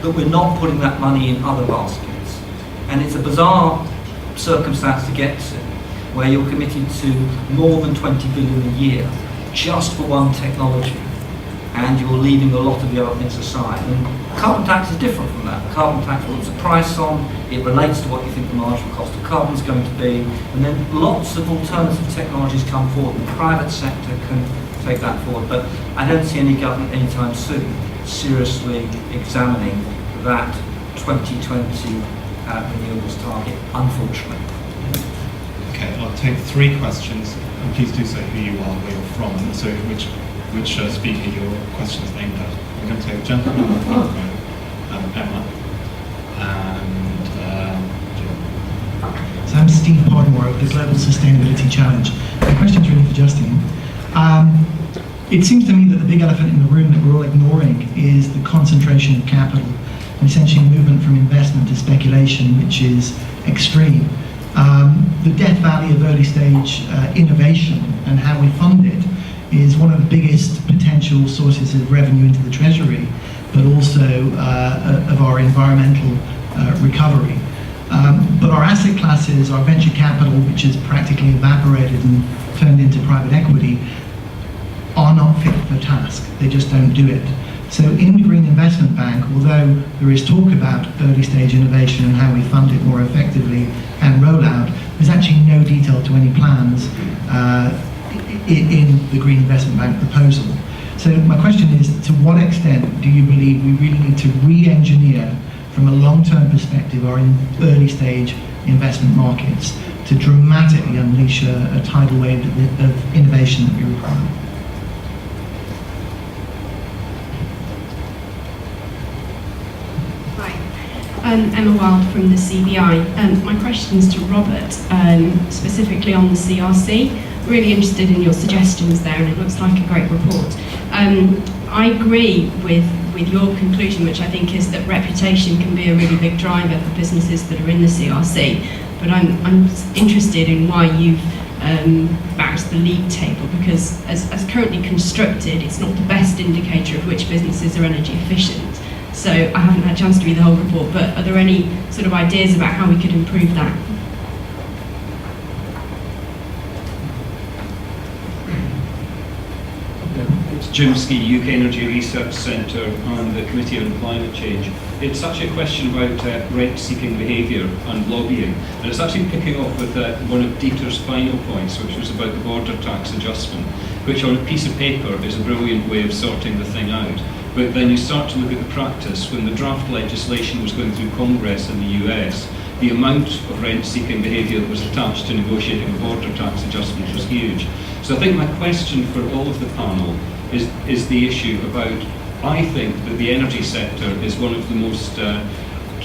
that we're not putting that money in other baskets. And it's a bizarre circumstance to get to, where you're committed to more than 20 billion a year just for one technology, and you're leaving a lot of the other things aside. And carbon tax is different from that. Carbon tax puts a price on, it relates to what you think the marginal cost of carbon is going to be, and then lots of alternative technologies come forward. The private sector can take that forward, but I don't see any government anytime soon seriously examining that 2020 renewables target, unfortunately. Okay, I'll take 3 questions, and please do say who you are, where you're from, and so which speaker your question is aimed at. I'm going to take a gentleman in the front row, Emma, and Jim. So I'm Steve Podmore of the Global Sustainability Challenge. My question is really for Justine. It seems to me that the big elephant in the room that we're all ignoring is the concentration of capital, and essentially movement from investment to speculation, which is extreme. The death valley of early stage innovation and how we fund it is one of the biggest potential sources of revenue into the Treasury, but also of our environmental recovery. But our asset classes, our venture capital, which is practically evaporated and turned into private equity, are not fit for task. They just don't do it. So in the Green Investment Bank, although there is talk about early stage innovation and how we fund it more effectively and roll out, there's actually no detail to any plans in the Green Investment Bank proposal. So my question is, to what extent do you believe we really need to re-engineer from a long-term perspective our early stage investment markets to dramatically unleash a tidal wave of innovation that we require? I'm Emma Wild from the CBI. My question is to Robert, specifically on the CRC. Really interested in your suggestions there, and it looks like a great report. I agree with your conclusion, which I think is that reputation can be a really big driver for businesses that are in the CRC. But I'm interested in why you've backed the league table, because as currently constructed, it's not the best indicator of which businesses are energy efficient. So I haven't had a chance to read the whole report, but are there any sort of ideas about how we could improve that? It's Jim Ski, UK Energy Research Centre and the Committee on Climate Change. It's actually a question about rent-seeking behaviour and lobbying, and it's actually picking up with one of Dieter's final points, which was about the border tax adjustment, which on a piece of paper is a brilliant way of sorting the thing out. But then you start to look at the practice. When the draft legislation was going through Congress in the US, the amount of rent-seeking behaviour that was attached to negotiating a border tax adjustment was huge. So I think my question for all of the panel is the issue about, I think that the energy sector is one of the most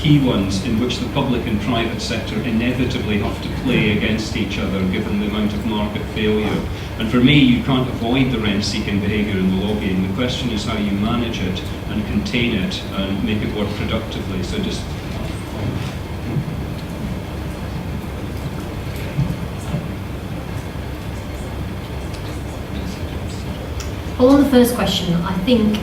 key ones in which the public and private sector inevitably have to play against each other given the amount of market failure. And for me, you can't avoid the rent-seeking behaviour and the lobbying. The question is how you manage it and contain it and make it work productively. So just well, on the first question, I think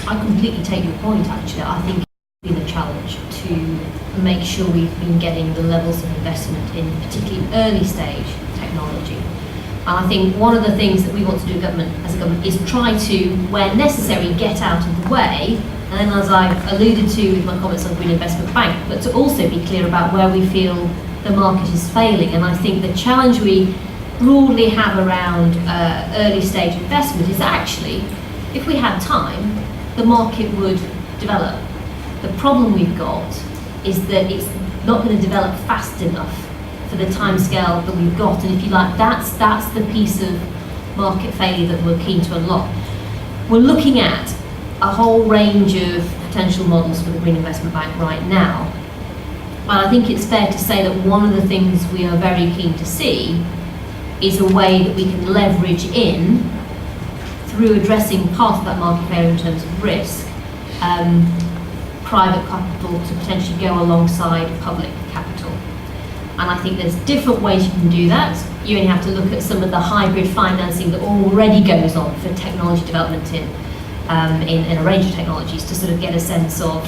I completely take your point, actually. I think it's been a challenge to make sure we've been getting the levels of investment in particularly early stage technology. And I think one of the things that we want to do as a government is try to, where necessary, get out of the way, and then as I've alluded to with my comments on Green Investment Bank, but to also be clear about where we feel the market is failing. And I think the challenge we broadly have around early stage investment is actually, if we had time, the market would develop. The problem we've got is that it's not going to develop fast enough for the timescale that we've got, and if you like, that's the piece of market failure that we're keen to unlock. We're looking at a whole range of potential models for the Green Investment Bank right now, and I think it's fair to say that one of the things we are very keen to see is a way that we can leverage in, through addressing part of that market failure in terms of risk, private capital to potentially go alongside public capital. And I think there's different ways you can do that. You only have to look at some of the hybrid financing that already goes on for technology development in a range of technologies to sort of get a sense of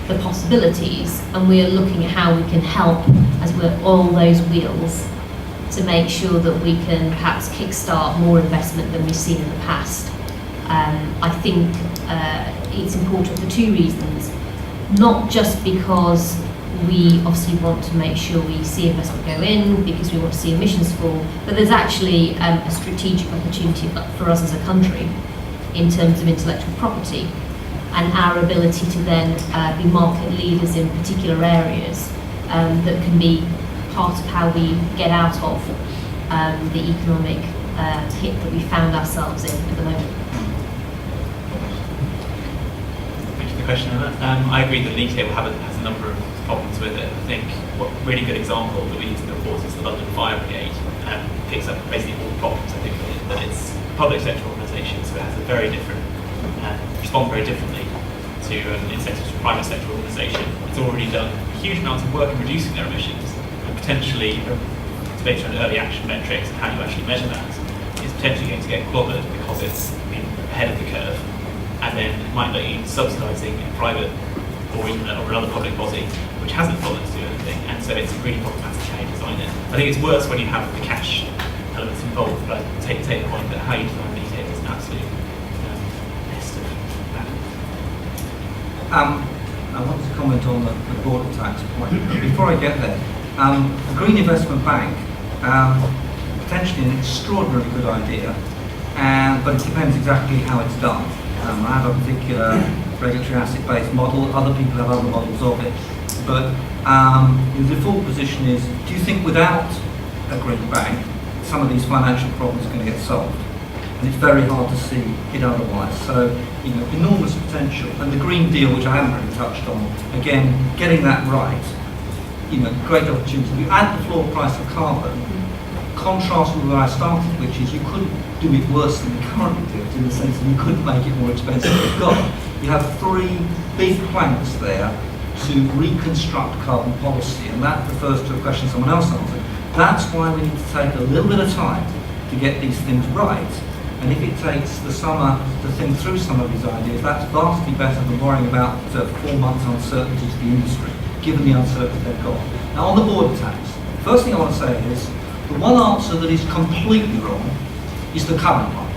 the possibilities. And we're looking at how we can help as we're all those wheels to make sure that we can perhaps kickstart more investment than we've seen in the past. I think it's important for two reasons. Not just because we obviously want to make sure we see investment go in, because we want to see emissions fall, but there's actually a strategic opportunity for us as a country in terms of intellectual property and our ability to then be market leaders in particular areas that can be part of how we get out of the economic hit that we found ourselves in at the moment. Thank you for the question, Emma. I agree that the league table has a number of problems with it. I think what really good example that we use in the report is the London Fire Brigade, picks up basically all the problems. I think that it's a public sector organisation, so it has a very different, respond very differently to incentives from private sector organisation. It's already done huge amounts of work in reducing their emissions, and potentially based on early action metrics and how you actually measure that, is potentially going to get clobbered because it's been ahead of the curve, and then it might let you subsidising a private or another public body which hasn't bothered to do anything, and so it's really problematic how you design it. I think it's worse when you have the cash elements involved, but I take the point that how you design these is an absolute nest of that. I want to comment on the border tax point. Before I get there, the Green Investment Bank, potentially an extraordinarily good idea, but it depends exactly how it's done. I have a particular regulatory asset-based model, other people have other models of it, but the default position is, do you think without a green bank, some of these financial problems are going to get solved? And it's very hard to see it otherwise. So, enormous potential. And the Green Deal, which I haven't really touched on, again, getting that right, great opportunity. You add the floor price of carbon, contrast with where I started, which is you couldn't do it worse than you currently do it, in the sense that you couldn't make it more expensive than you've got. You have three big planks there to reconstruct carbon policy, and that refers to a question someone else answered. That's why we need to take a little bit of time to get these things right. And if it takes the summer to think through some of these ideas, that's vastly better than worrying about 4 months uncertainty to the industry, given the uncertainty they've got. Now on the border tax, first thing I want to say is, the one answer that is completely wrong is the current one.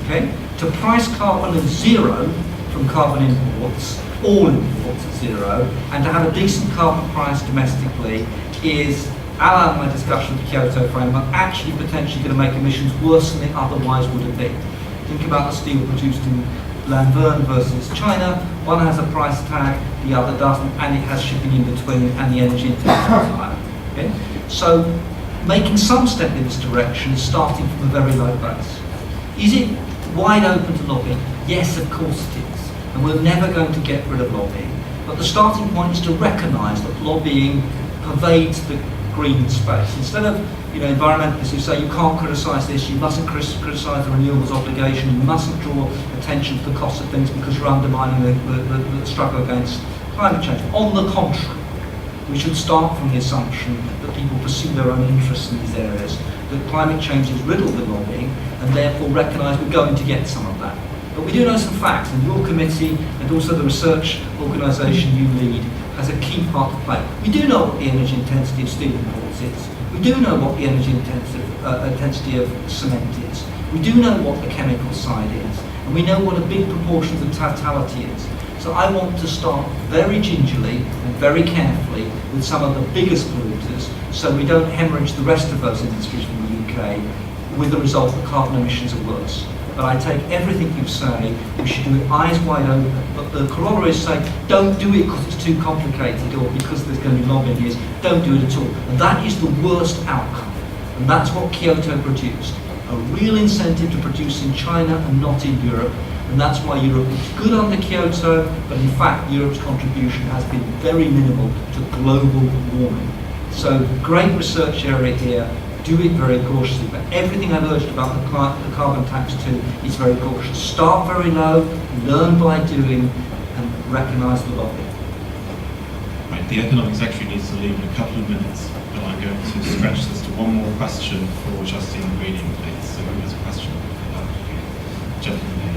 Okay? To price carbon at zero from carbon imports, all imports at zero, and to have a decent carbon price domestically is, our my discussion of the Kyoto framework, actually potentially going to make emissions worse than it otherwise would have been. Think about the steel produced in Lanvern versus China. One has a price tag, the other doesn't, and it has shipping in between, and the energy intensity is higher. Okay? So, making some step in this direction is starting from a very low base. Is it wide open to lobbying? Yes, of course it is. And we're never going to get rid of lobbying. But the starting point is to recognise that lobbying pervades the green space. Instead of environmentalists who say you can't criticise this, you mustn't criticise the renewables obligation, you mustn't draw attention to the cost of things because you're undermining the struggle against climate change. On the contrary, we should start from the assumption that people pursue their own interests in these areas, that climate change is riddled with lobbying, and therefore recognise we're going to get some of that. But we do know some facts, and your committee and also the research organisation you lead has a key part to play. We do know what the energy intensity of steel imports is. We do know what the energy intensity of cement is. We do know what the chemical side is. And we know what a big proportion of the totality is. So I want to start very gingerly and very carefully with some of the biggest polluters so we don't hemorrhage the rest of those industries from the UK with the result that carbon emissions are worse. But I take everything you say, we should do it eyes wide open. But the corollary is say, don't do it because it's too complicated or because there's going to be lobbying is, don't do it at all. And that is the worst outcome. And that's what Kyoto produced. A real incentive to produce in China and not in Europe. And that's why Europe was good under Kyoto, but in fact Europe's contribution has been very minimal to global warming. So great research area here. Do it very cautiously, but everything I've urged about the carbon tax too is very cautious. Start very low, learn by doing, and recognise the lobby. Right, the Economic Secretary needs to leave in a couple of minutes, but I'm going to stretch this to one more question for Justine Greening, please. So who has a question? Gentleman here.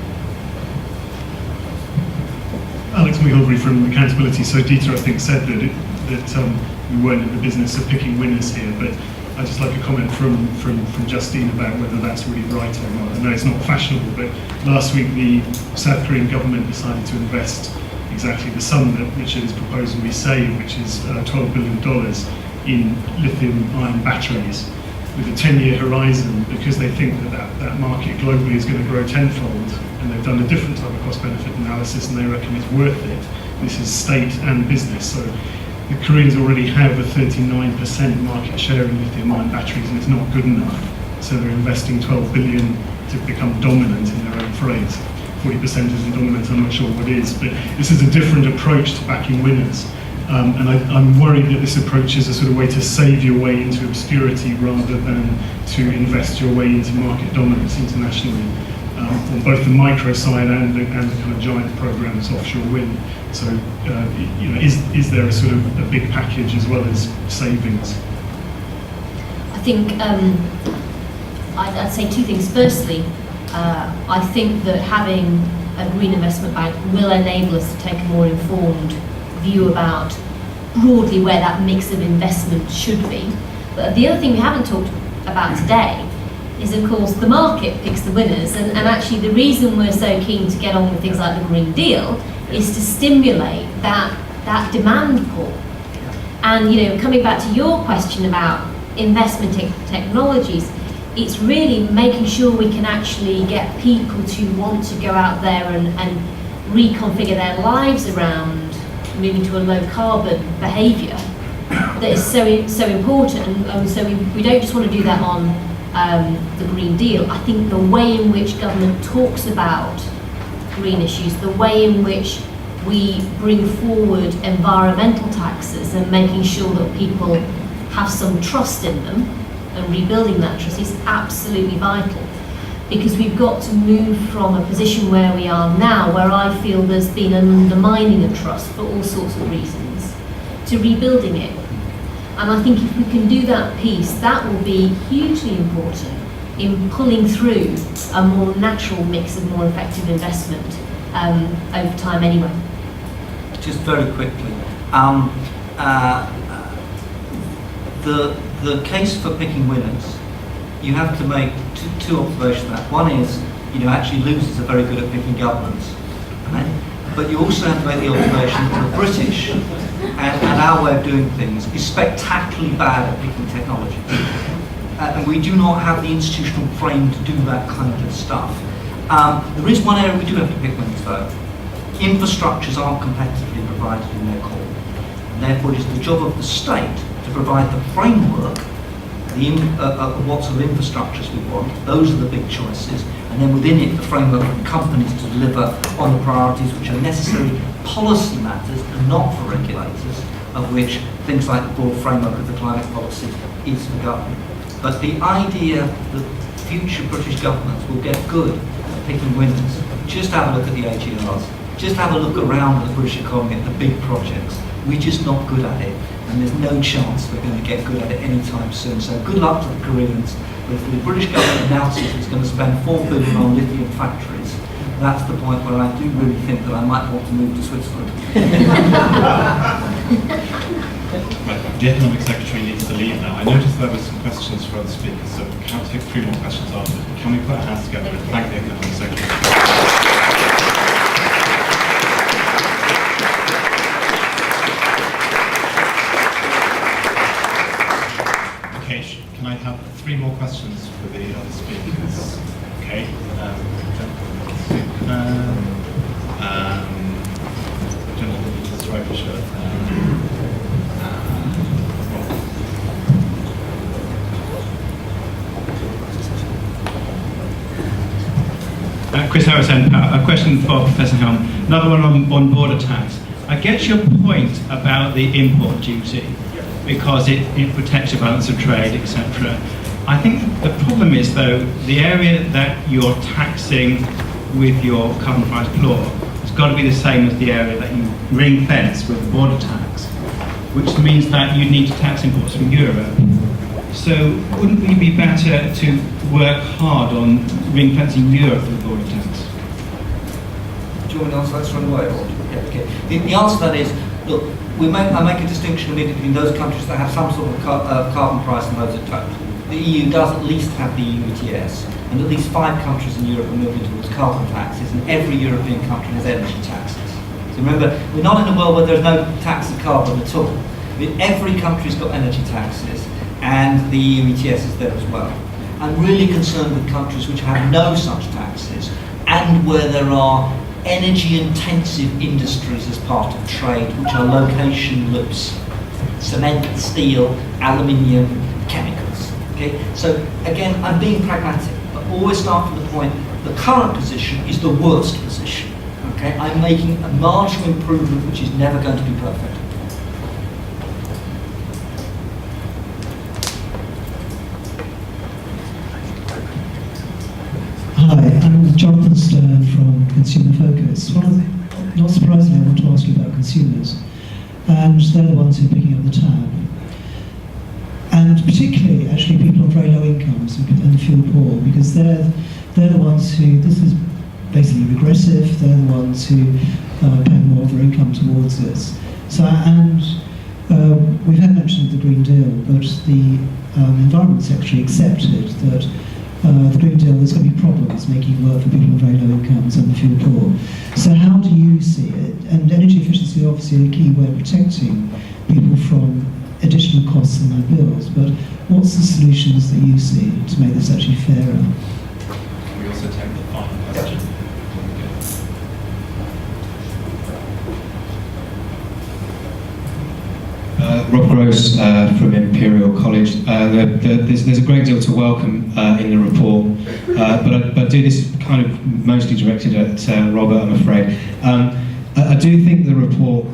Alex McElveen from Accountability. So Dieter, I think, said that we weren't in the business of picking winners here, but I'd just like a comment from Justine about whether that's really right or not. I know it's not fashionable, but last week the South Korean government decided to invest exactly the sum that Richard is proposing we save, which is $12 billion in lithium-ion batteries with a 10-year horizon, because they think that market globally is going to grow tenfold, and they've done a different type of cost-benefit analysis, and they reckon it's worth it. This is state and business. So the Koreans already have a 39% market share in lithium-ion batteries, and it's not good enough. So they're investing 12 billion to become dominant in their own phrase. 40% isn't dominant, I'm not sure what is, but this is a different approach to backing winners. And I'm worried that this approach is a sort of way to save your way into obscurity rather than to invest your way into market dominance internationally, on both the micro side and the kind of giant programs, offshore wind. So, is there a sort of a big package as well as savings? I think I'd say two things. Firstly, I think that having a green investment bank will enable us to take a more informed view about broadly where that mix of investment should be. But the other thing we haven't talked about today is, of course, the market picks the winners, and actually the reason we're so keen to get on with things like the Green Deal is to stimulate that demand pull. And coming back to your question about investment technologies, it's really making sure we can actually get people to want to go out there and reconfigure their lives around moving to a low carbon behaviour that is so important. And so we don't just want to do that on the Green Deal. I think the way in which government talks about green issues, the way in which we bring forward environmental taxes and making sure that people have some trust in them and rebuilding that trust is absolutely vital. Because we've got to move from a position where we are now, where I feel there's been an undermining of trust for all sorts of reasons, to rebuilding it. And I think if we can do that piece, that will be hugely important in pulling through a more natural mix of more effective investment over time anyway. Just very quickly, the case for picking winners, you have to make two observations of that. One is, actually losers are very good at picking governments. Right? But you also have to make the observation that the British and our way of doing things is spectacularly bad at picking technology. And we do not have the institutional frame to do that kind of stuff. There is one area we do have to pick winners though. Infrastructures aren't competitively provided in their core. And therefore it is the job of the state to provide the framework what sort of infrastructures we want. Those are the big choices. and then within it the framework for companies to deliver on the priorities which are necessary policy matters and not for regulators, of which things like the broad framework of the climate policy is for government. But the idea that future British governments will get good at picking winners, just have a look at the AGRs, just have a look around the British economy at the big projects. We're just not good at it, and there's no chance we're going to get good at it anytime soon. So good luck to the Koreans. But if the British government announces it's going to spend $4 billion on lithium factories, that's the point where I do really think that I might want to move to Switzerland. Right, the Economic Secretary needs to leave now. I noticed there were some questions for other speakers, so we can't take 3 more questions after. Can we put our hands together and thank the Economic Secretary? Okay, can I have 3 more questions for the other speakers? Okay. Gentleman with the striped shirt. Chris Harrison, a question for Professor Helm. Another one on border tax. I get your point about the import duty because it protects your balance of trade, etc. I think the problem is, though, the area that you're taxing with your carbon price floor has got to be the same as the area that you ring fence with the border tax, which means that you need to tax imports from Europe. So wouldn't we be better to work hard on ring fencing Europe for the border tax? Do you want me to answer that straight away? Yeah, okay. The answer to that is, look, I make a distinction between those countries that have some sort of carbon price and those that don't. The EU does at least have the EU ETS, and at least 5 countries in Europe are moving towards carbon taxes, and every European country has energy taxes. So remember, we're not in a world where there's no tax of carbon at all. Every country's got energy taxes, and the EU ETS is there as well. I'm really concerned with countries which have no such taxes, and where there are energy-intensive industries as part of trade, which are location loops, cement, steel, aluminium, chemicals. Okay? So again, I'm being pragmatic, but always start from the point, the current position is the worst position. Okay? I'm making a marginal improvement which is never going to be perfect. Hi, I'm Jonathan Stern from Consumer Focus. Not surprisingly, I want to ask you about consumers, and they're the ones who are picking up the tab. And particularly, actually, people on very low incomes and feel poor, because they're the ones who, this is basically regressive, they're the ones who pay more of their income towards this. So, and we've had mention of the Green Deal, but the Environment Secretary accepted that the Green Deal, there's going to be problems making it work for people on very low incomes and the feel poor. So how do you see it? And energy efficiency is obviously a key way of protecting people from additional costs on their bills, but what's the solutions that you see to make this actually fairer? Can we also take the final question? Rob Gross from Imperial College. There's a great deal to welcome in the report, but I do this kind of mostly directed at Robert, I'm afraid. I do think the report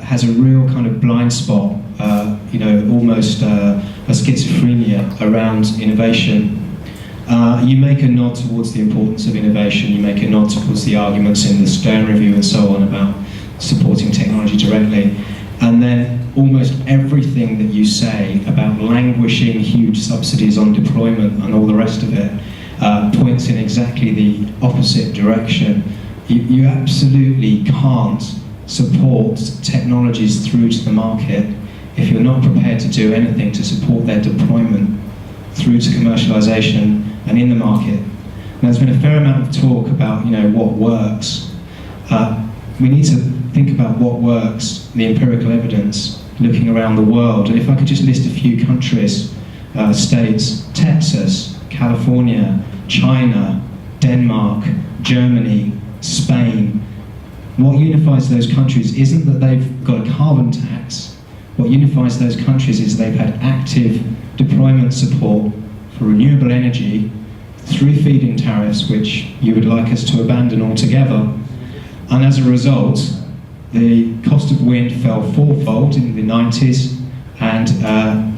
has a real kind of blind spot, almost a schizophrenia around innovation. You make a nod towards the importance of innovation, you make a nod towards the arguments in the Stern Review and so on about supporting technology directly, and then almost everything that you say about languishing huge subsidies on deployment and all the rest of it points in exactly the opposite direction. You absolutely can't support technologies through to the market if you're not prepared to do anything to support their deployment through to commercialization and in the market. Now, there's been a fair amount of talk about what works. We need to think about what works, the empirical evidence, looking around the world. And if I could just list a few countries, states: Texas, California, China, Denmark, Germany, Spain. What unifies those countries isn't that they've got a carbon tax. What unifies those countries is they've had active deployment support for renewable energy 3 feed-in tariffs, which you would like us to abandon altogether. And as a result, the cost of wind fell 4-fold in the 90s and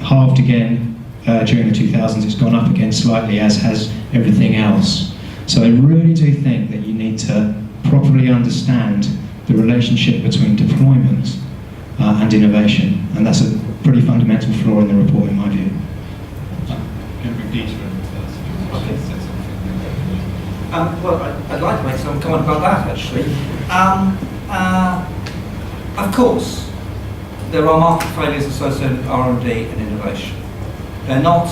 halved again during the 2000s. It's gone up again slightly, as has everything else. So I really do think that you need to properly understand the relationship between deployment and innovation, and that's a pretty fundamental flaw in the report, in my view. Well, I'd like to make some comment about that, actually. Of course, there are market failures associated with R&D and innovation. They're not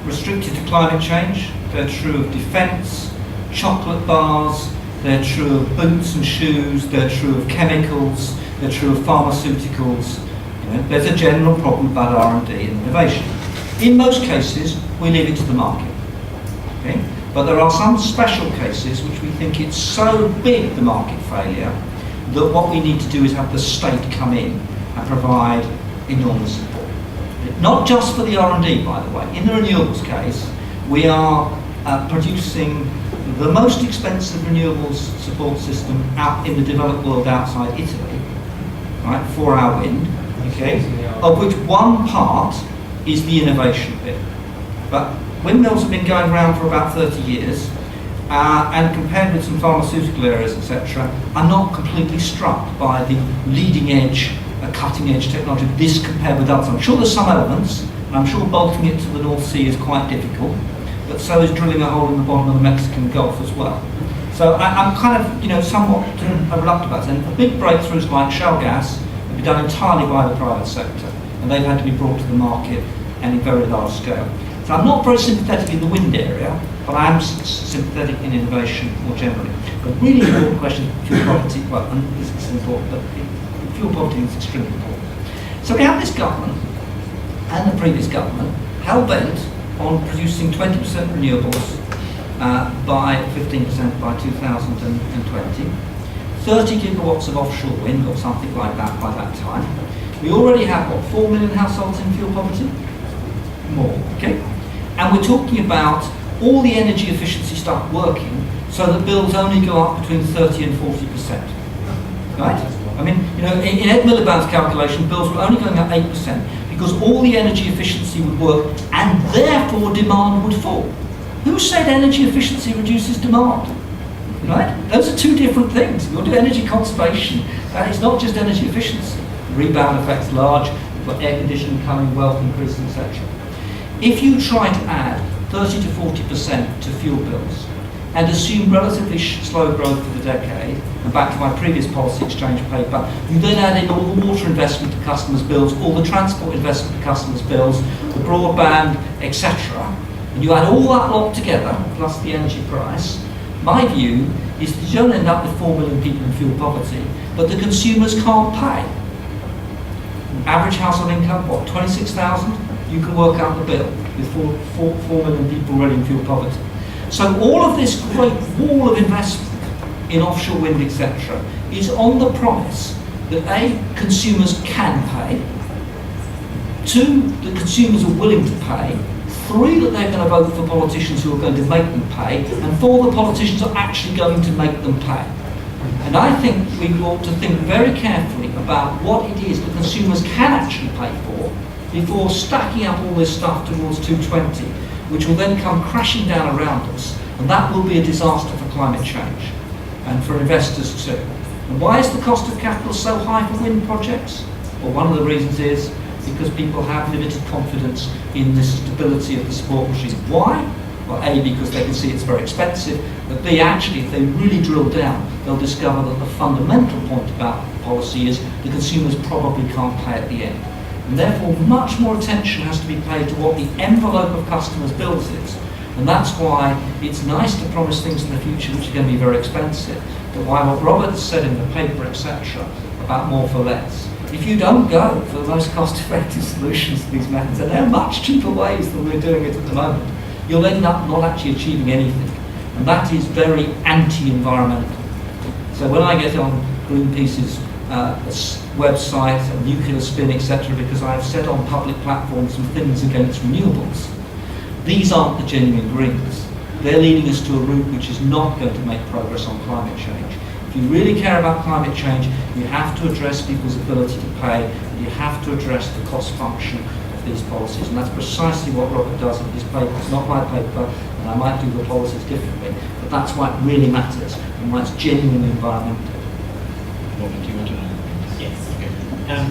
restricted to climate change. They're true of defence, chocolate bars, they're true of boots and shoes, they're true of chemicals, they're true of pharmaceuticals. You know, there's a general problem about R&D and innovation. In most cases, we leave it to the market. Okay? But there are some special cases which we think it's so big, the market failure, that what we need to do is have the state come in and provide enormous support. Not just for the R&D, by the way. In the renewables case, we are producing the most expensive renewables support system out in the developed world outside Italy, right, for our wind, okay, of which one part is the innovation bit. But windmills have been going around for about 30 years, and compared with some pharmaceutical areas, etc., are not completely struck by the leading edge, cutting edge technology, this compared with others. I'm sure there's some elements, and I'm sure bolting it to the North Sea is quite difficult, but so is drilling a hole in the bottom of the Mexican Gulf as well. So I'm kind of, you know, somewhat reluctant about it. And big breakthroughs like shale gas have been done entirely by the private sector, and they've had to be brought to the market and in very large scale. So I'm not very sympathetic in the wind area, but I am sympathetic in innovation more generally. The really important question is fuel poverty. Well, and this is important, but fuel poverty is extremely important. So we have this government and the previous government hell-bent on producing 20% renewables by 15% by 2020, 30 gigawatts of offshore wind or something like that by that time. We already have, what, 4 million households in fuel poverty? More, okay? And we're talking about all the energy efficiency stuff working so that bills only go up between 30 and 40%, right? I mean, you know, in Ed Miliband's calculation, bills were only going up 8% because all the energy efficiency would work and therefore demand would fall. Who said energy efficiency reduces demand? Right? Those are two different things. You'll do energy conservation, and it's not just energy efficiency. Rebound effects large, you've got air conditioning coming, wealth increasing, etc. If you try to add 30 to 40% to fuel bills and assume relatively slow growth for the decade, and back to my previous policy exchange paper, you then add in all the water investment to customers' bills, all the transport investment to customers' bills, the broadband, etc., and you add all that lot together, plus the energy price, my view is that you don't end up with 4 million people in fuel poverty, but the consumers can't pay. Average household income, what, 26,000? You can work out the bill with 4 million people already in fuel poverty. So all of this great wall of investment in offshore wind, etc., is on the promise that A, consumers can pay, 2, that consumers are willing to pay, 3, that they're going to vote for politicians who are going to make them pay, and 4, the politicians are actually going to make them pay. And I think we ought to think very carefully about what it is that consumers can actually pay for before stacking up all this stuff towards 220, which will then come crashing down around us, and that will be a disaster for climate change and for investors too. And why is the cost of capital so high for wind projects? Well, one of the reasons is because people have limited confidence in the stability of the support regime. Why? Well, A, because they can see it's very expensive, but B, actually, if they really drill down, they'll discover that the fundamental point about policy is the consumers probably can't pay at the end. And therefore, much more attention has to be paid to what the envelope of customers' bills is. And that's why it's nice to promise things in the future which are going to be very expensive, but why what Robert has said in the paper, etc., about more for less. If you don't go for the most cost-effective solutions to these methods, and there are much cheaper ways than we're doing it at the moment, you'll end up not actually achieving anything. And that is very anti-environmental. So when I get on Greenpeace's website, nuclear spin, etc., because I have said on public platforms some things against renewables, These aren't the genuine Greens. They're leading us to a route which is not going to make progress on climate change. If you really care about climate change, you have to address people's ability to pay, and you have to address the cost function of these policies. And that's precisely what Robert does in his paper. It's not my paper, and I might do the policies differently, but that's why it really matters, and why it's genuinely environmental. Robert, do you want to add? Yes. Okay.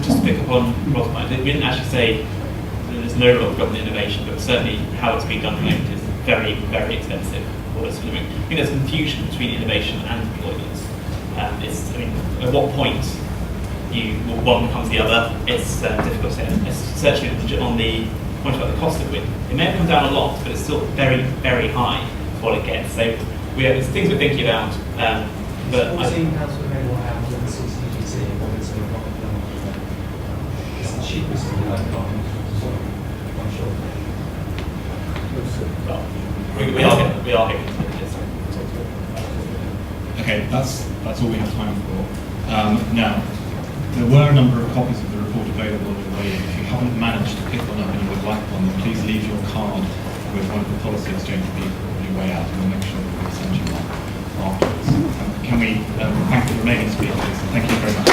Just to pick up on Rob's point, we didn't actually say that there's no role of government innovation, but certainly how it's being done at the moment is very, very expensive for us. I think there's confusion between innovation and deployments. At what point one becomes the other, it's difficult to say. Especially on the point about the cost of wind. It may have come down a lot, but it's still very, very high for what it gets. So there's things we're thinking about. But £14 per megawatt hour with the 60 GT, it's the cheapest in the carbon. I'm sure. Well, we are getting to this. Okay, that's all we have time for. Now, there were a number of copies of the report available on your way in. If you haven't managed to pick one up and you would like one, then please leave your card with one of the policy exchange people on your way out, and we'll make sure that we send you one afterwards. Can we thank the remaining speakers, and thank you very much.